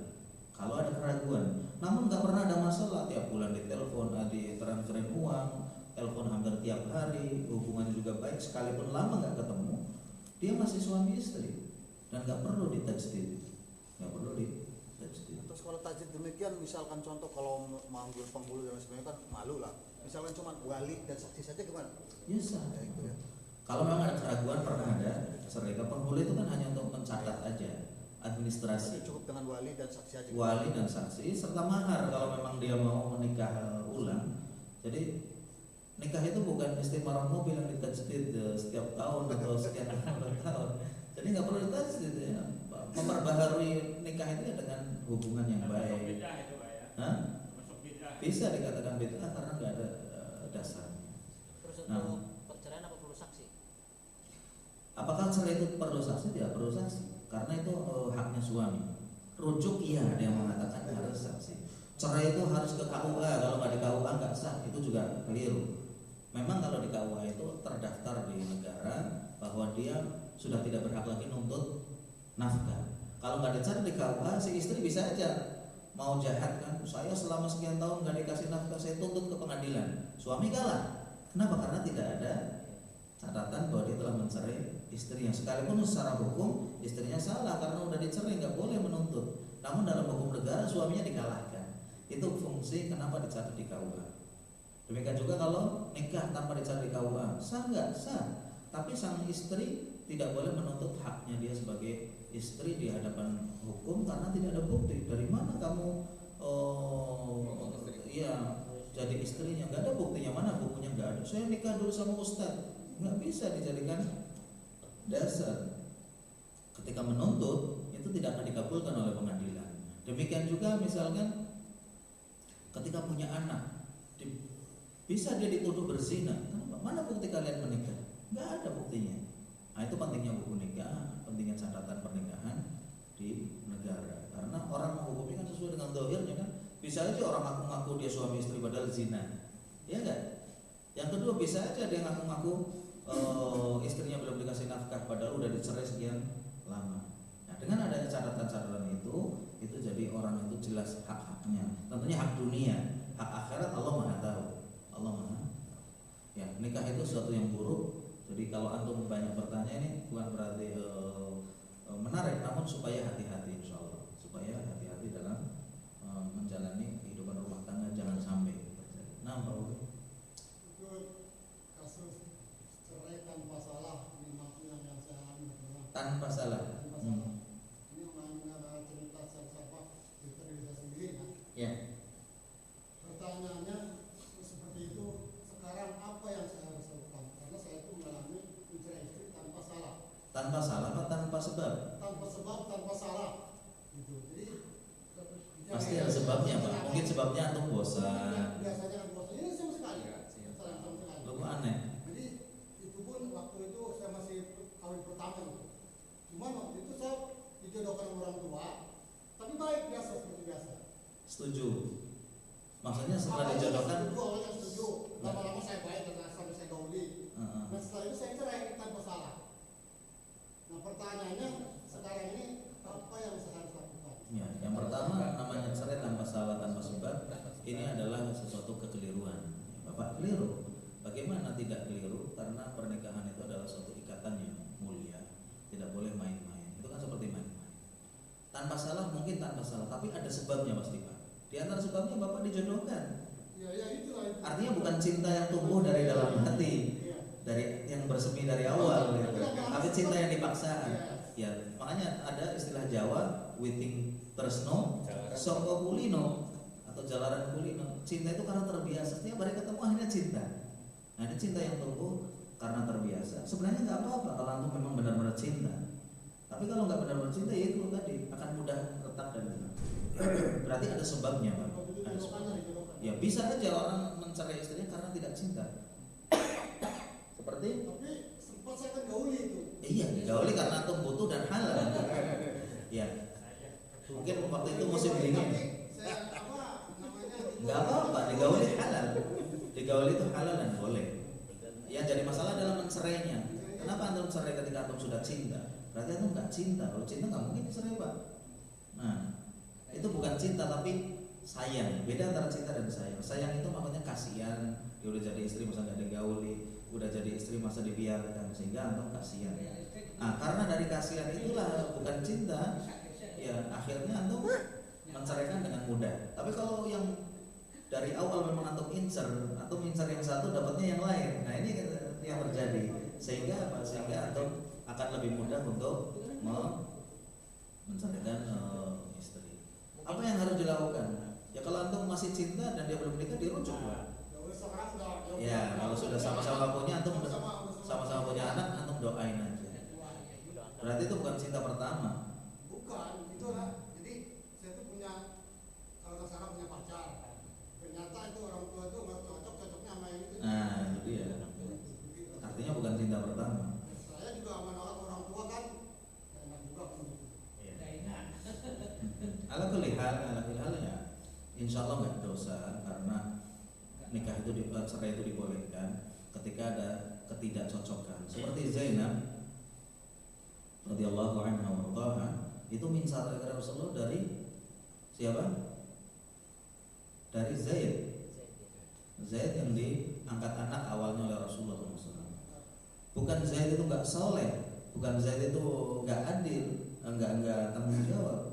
Kalau ada keraguan, namun nggak pernah ada masalah, tiap bulan ditelepon, ditransferin uang, telepon hampir tiap hari, hubungannya juga baik, sekalipun lama nggak ketemu, dia masih suami istri dan nggak perlu ditajdid, nggak perlu ditajdid. Terus kalau tajdid demikian, misalkan contoh kalau manggil penghulu dan sebagainya kan malu lah. Misalkan cuma wali dan saksi saja gimana? Ya sah. Ya, itu ya. Kalau memang ada keraguan, pernah ada cerai. Penghulu itu kan hanya untuk mencatat aja, administrasi. Jadi cukup dengan wali dan saksi aja. Wali dan saksi serta mahar kalau memang dia mau menikah ulang. Jadi nikah itu bukan istimewa mobil yang ditajdid setiap tahun atau sekian tahun. Jadi nggak perlu ditajdid ya. Memperbaharui nikah itu ya dengan hubungan yang baik. Bid'ah itu Pak ya. Hah? Termasuk bid'ah. Bisa dikatakan bid'ah karena nggak ada dasarnya. Terus Nah. untuk perceraian apa perlu saksi? Apakah cerai itu perlu saksi? Tidak perlu saksi, karena itu haknya suami. Rujuk iya, ada yang mengatakan harus saksi. Cerai itu harus ke KUA, kalau nggak di KUA nggak sah, itu juga keliru. Memang kalau di KUA itu terdaftar di negara bahwa dia sudah tidak berhak lagi nuntut nafkah. Kalau nggak dicari di KUA, si istri bisa aja mau jahat kan, saya selama sekian tahun nggak dikasih nafkah, saya tuntut ke pengadilan. Suami kalah. Kenapa? Karena tidak ada catatan bahwa dia telah mencerai istrinya. Sekalipun secara hukum istrinya salah karena udah dicerai, nggak boleh menuntut. Namun dalam hukum negara suaminya dikalahkan. Itu fungsi kenapa dicatat di KUA. Demikian juga kalau nikah tanpa dicatat di KUA, sah nggak? Sah. Tapi sang istri tidak boleh menuntut haknya dia sebagai istri di hadapan hukum karena tidak ada bukti. Dari mana kamu jadi istrinya? Nggak ada buktinya, mana bukunya nggak ada. Saya nikah dulu sama ustaz, nggak bisa dijadikan dasar. Ketika menuntut itu tidak akan dikabulkan oleh pengadilan. Demikian juga misalkan ketika punya anak, bisa dia dituduh berzina. Kenapa? Mana bukti kalian menikah? Nggak ada buktinya. Nah, itu pentingnya buku nikah, pentingnya catatan pernikahan di negara. Karena orang menghukumi kan sesuai dengan zahirnya kan. Bisa aja orang ngaku-ngaku dia suami istri padahal zina, ya enggak? Yang kedua bisa aja dia ngaku-ngaku istrinya belum dikasih nafkah padahal udah dicerai sekian lama. Nah, dengan adanya catatan-catatan itu jadi orang itu jelas hak-haknya. Tentunya hak dunia, hak akhirat Allah Maha tahu. Allah Maha. Ya, nikah itu sesuatu yang buruk. Jadi kalau antum banyak bertanya ini bukan berarti menarik, namun supaya hati-hati insyaallah. Supaya hati-hati dalam menjalani kehidupan rumah tangga, jangan sampai terjadi. Nah, Pak Uwe. Itu kasus cerai tanpa salah, ini yang saya alami Tanpa salah. Ini mengenai cerita siapa cerita diri saya sendiri kan. Ya. Pertanyaannya seperti itu, sekarang apa yang saya harus lakukan? Karena saya itu mengalami mencerai istri tanpa salah. Tanpa salah apa tanpa sebab? Tanpa sebab, tanpa salah. Gitu. Jadi Pasti ada sebabnya, Pak. Mungkin sebabnya antum bosan. Biasanya kan bosan. Ini sama sekali. Ya, Sama sekali. Lu kok aneh. Jadi itu pun waktu itu saya masih kawin pertama gitu. Cuma waktu itu saya dijodohkan orang tua, tapi baik biasa seperti biasa. Setuju. Maksudnya setelah Awalnya dijodohkan setuju, awalnya setuju. Lama-lama saya baik dan sampai saya gauli. Nah setelah itu saya cerai tanpa salah. Nah pertanyaannya sekarang ini apa yang saya harus lakukan? ya, yang pertama namanya cerai tanpa salah tanpa sebab ini adalah sesuatu kekeliruan. Bapak keliru. Bagaimana tidak keliru? Karena pernikahan itu adalah suatu ikatan yang mulia. Tidak boleh main-main. Itu kan seperti main-main. Tanpa salah mungkin tanpa salah, tapi ada sebabnya pasti Pak. Di antara sebabnya Bapak dijodohkan. Ya itulah itu. Artinya bukan cinta yang tumbuh dari dalam hati, Iya. dari yang bersemi dari awal, gitu. Tapi cinta yang dipaksa. Ya, makanya ada istilah Jawa, witing tresno, soko kulino atau jalaran kulino. Cinta itu karena terbiasa. Setiap hari ketemu akhirnya cinta. Nah, ini cinta yang tumbuh karena terbiasa. Sebenarnya nggak apa-apa kalau antum memang benar-benar cinta. Tapi kalau nggak benar-benar cinta, ya itu tadi akan mudah retak dan hilang. Berarti ada sebabnya, Pak. Ada sebabnya. Ya bisa aja orang mencerai istrinya karena tidak cinta. Seperti Tapi sempat saya kan gauli itu. iya, digauli karena antum butuh dan halal. Ya. Mungkin waktu itu musim dingin. Saya Nggak apa-apa, digauli halal. Digauli itu halal dan boleh. Ya jadi masalah adalah mencerainya. kenapa antum cerai ketika antum sudah cinta? Berarti antum nggak cinta. Kalau cinta nggak mungkin cerai, Pak. Nah, itu bukan cinta tapi sayang. Beda antara cinta dan sayang. Sayang itu maknanya kasihan, dia udah jadi istri masa nggak digauli, udah jadi istri masa dibiarkan, sehingga antum kasihan. Nah, karena dari kasihan itulah bukan cinta, ya akhirnya antum menceraikan dengan mudah. Tapi kalau yang dari awal memang antum incer yang satu dapatnya yang lain. Nah, ini yang terjadi. Sehingga apa? Sehingga antum akan lebih mudah untuk menceraikan istri. Apa yang harus dilakukan? Ya kalau antum masih cinta dan dia belum menikah, dirujuk lah. Ya kalau sudah sama-sama punya, antum sama-sama punya anak, antum doain aja. Berarti itu bukan cinta pertama. Bukan, itulah. Jadi saya tuh punya, kalau sekarang punya pacar. Ternyata itu orang tua itu nggak cocoknya sama yang itu. Nah itu dia. Artinya bukan cinta pertama. Saya juga menolak orang tua kan, enak juga pun. Ala kulli hal ya. Insya Allah nggak dosa karena nikah itu cerai itu dibolehkan ketika ada ketidakcocokan. Seperti Zainab radhiyallahu anha warḍaha itu minta kepada Rasulullah dari siapa? Dari Zaid yang diangkat anak awalnya oleh Rasulullah SAW. Bukan Zaid itu nggak soleh, bukan Zaid itu nggak adil, nggak tanggung jawab.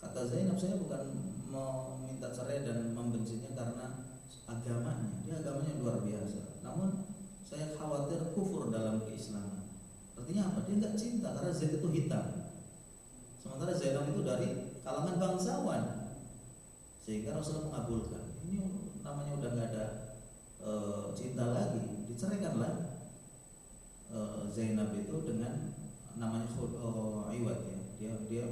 Kata Zainab, saya bukan mau minta cerai dan membencinya karena agamanya, dia agamanya luar biasa. Namun saya khawatir kufur dalam keislaman. Artinya apa? Dia nggak cinta karena Zaid itu hitam. Sementara Zainab itu dari kalangan bangsawan, sehingga Rasulullah mengabulkan. Ini namanya udah nggak ada cinta lagi, diceraikanlah Zainab itu dengan namanya iwad ya. Dia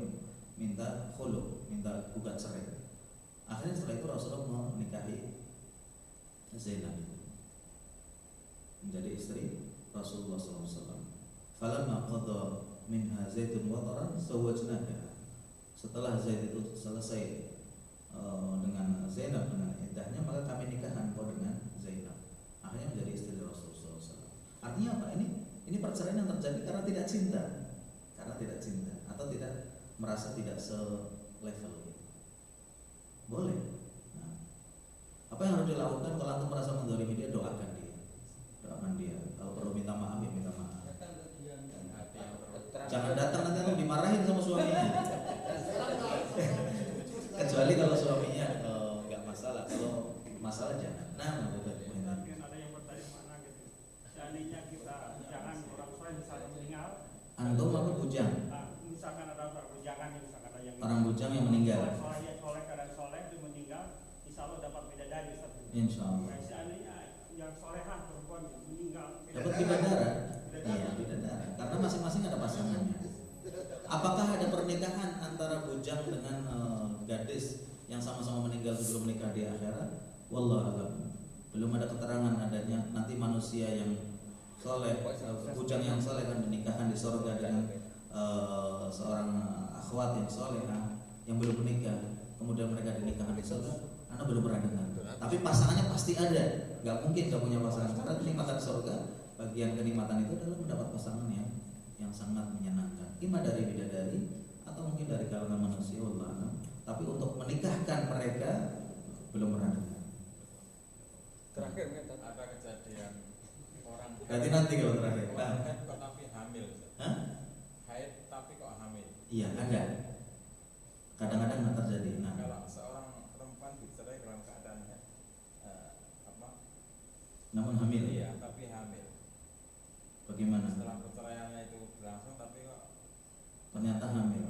minta khulu, minta gugat cerai. Akhirnya setelah itu Rasulullah menikahi Zainab itu menjadi istri Rasulullah SAW. Falamma qada minha Zaidun wataran zawwajnaha. Setelah Zaid itu selesai dengan Zainab dengan iddahnya, maka kami nikahkan kau dengan Zainab. Akhirnya menjadi istri Rasulullah SAW. Artinya apa? Ini perceraian yang terjadi karena tidak cinta, atau tidak merasa tidak selevel. Boleh. Nah, apa yang harus dilakukan kalau antum merasa mendolimi dia? Doakan dia. Kalau perlu minta maaf ya minta maaf. Jangan datang nanti antum dimarahin sama suaminya. Kecuali kalau suaminya nggak masalah. Kalau masalah jangan. Nah, mungkin ada yang bertanya mana gitu. Seandainya kita jangan orang soleh misalnya meninggal. Antum apa bujang? Misalkan ada orang bujangan, misalkan ada yang orang bujang yang meninggal. Soleh keadaan soleh itu meninggal, insya Allah dapat bidadari. Insya Allah. Seandainya yang solehan perempuan meninggal, dapat bidadara. Iya, bidadara. Karena masing-masing ada pasangannya. Apakah ada pernikahan antara bujang dengan gadis yang sama-sama meninggal sebelum menikah di akhirat? Wallahu a'lam. Belum ada keterangan adanya nanti manusia yang soleh, bujang yang soleh kan menikahkan di surga dengan seorang akhwat yang solehah yang belum menikah, kemudian mereka dinikahkan di surga. Anda belum pernah dengar. Tapi pasangannya pasti ada. Gak mungkin gak punya pasangan. Karena kenikmatan surga, bagian kenikmatan itu adalah mendapat pasangan yang sangat menyenangkan. Ima dari bidadari atau mungkin dari kalangan manusia, Allah. Tapi untuk menikahkan mereka belum pernah dengar. Terakhir ada kejadian orang nanti kalau terakhir. Haid kok tapi hamil. Hah? Haid tapi kok hamil. Iya, ada. Kadang-kadang nggak terjadi. Nah, kalau seorang perempuan dicerai dalam keadaannya namun hamil. Iya, tapi hamil. Bagaimana? Setelah perceraiannya itu berlangsung tapi kok ternyata hamil.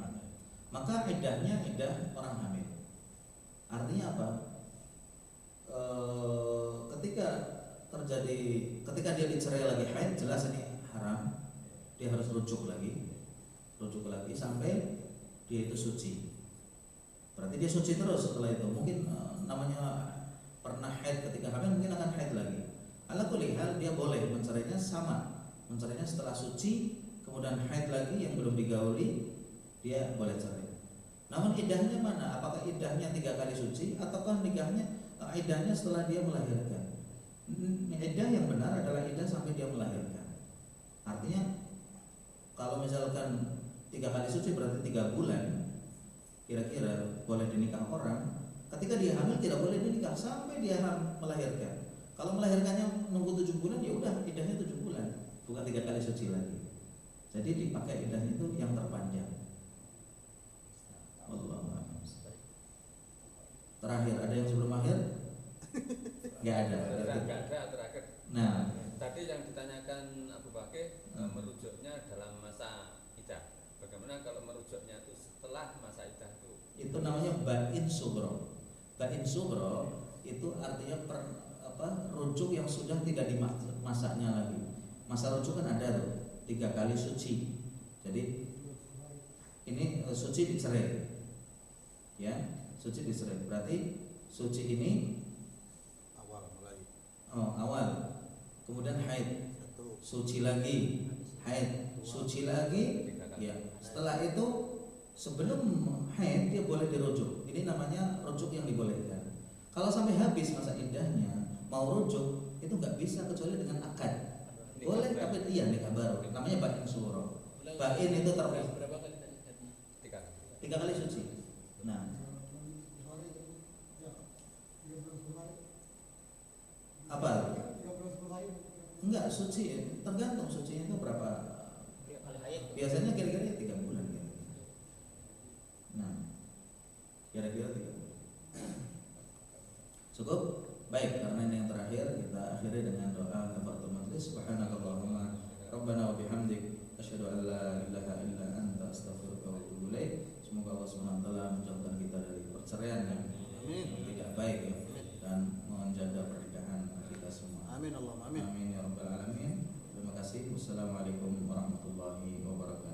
Maka iddahnya iddah orang hamil. Artinya apa? Ketika dia dicerai lagi haid, jelas ini haram. Dia harus rujuk lagi sampai dia itu suci. Berarti dia suci terus setelah itu. Mungkin namanya pernah haid ketika hamil, mungkin akan haid lagi. Ala kulli hal dia boleh mencerainya sama. Mencerainya setelah suci, kemudian haid lagi yang belum digauli, dia boleh cerai. Namun iddahnya mana? Apakah iddahnya 3 kali suci ataukah iddahnya setelah dia melahirkan? Iddah yang benar adalah iddah sampai dia melahirkan. Artinya kalau misalkan 3 kali suci berarti 3 bulan, kira-kira boleh dinikah orang. Ketika dia hamil tidak boleh dinikah sampai dia melahirkan. Kalau melahirkannya nunggu 7 bulan, ya udah iddahnya 7 bulan, bukan 3 kali suci lagi. Jadi dipakai iddahnya itu yang terpanjang. Wallahu a'lam. Terakhir, ada yang sebelum akhir? Nggak ada. Terakhir. Nah, tadi yang ditanyakan Abu Bakir merujuknya dalam masa iddah. Bagaimana kalau merujuknya itu setelah masa iddah itu? Itu namanya ba'in sugro. Ba'in sugro itu artinya rujuk yang sudah tidak dimasaknya lagi. Masa rujuk kan ada tuh 3 kali suci. Jadi ini suci dicerai, ya, suci dicerai. Berarti suci ini awal, kemudian haid, suci lagi, haid, suci lagi, ya. Setelah itu sebelum haid dia boleh dirujuk. Ini namanya rujuk yang dibolehkan. Kalau sampai habis masa iddahnya mau rujuk itu nggak bisa kecuali dengan akad. Boleh tapi iya nikah baru. Namanya ba'in suro. Ba'in itu terus Berapa kali tadi? 3 kali suci. Nah, apa? Enggak, suci tergantung sucinya itu berapa. Biasanya kira-kira 3 bulan kira-kira. Nah, kira-kira 3 bulan. Cukup? Baik, karena ini yang terakhir, kita akhiri dengan doa kafaratul majlis. Subhanakallahumma rabbana wa bihamdik asyhadu an la ilaha illa anta astaghfiruka wa atubu ilaik. Semoga Allah Subhanahu wa taala menjauhkan kita dari perceraian yang tidak baik ya, dan menjaga pernikahan kita semua. Amin Allahumma amin. Amin ya rabbal alamin. Terima kasih. Wassalamualaikum warahmatullahi wabarakatuh.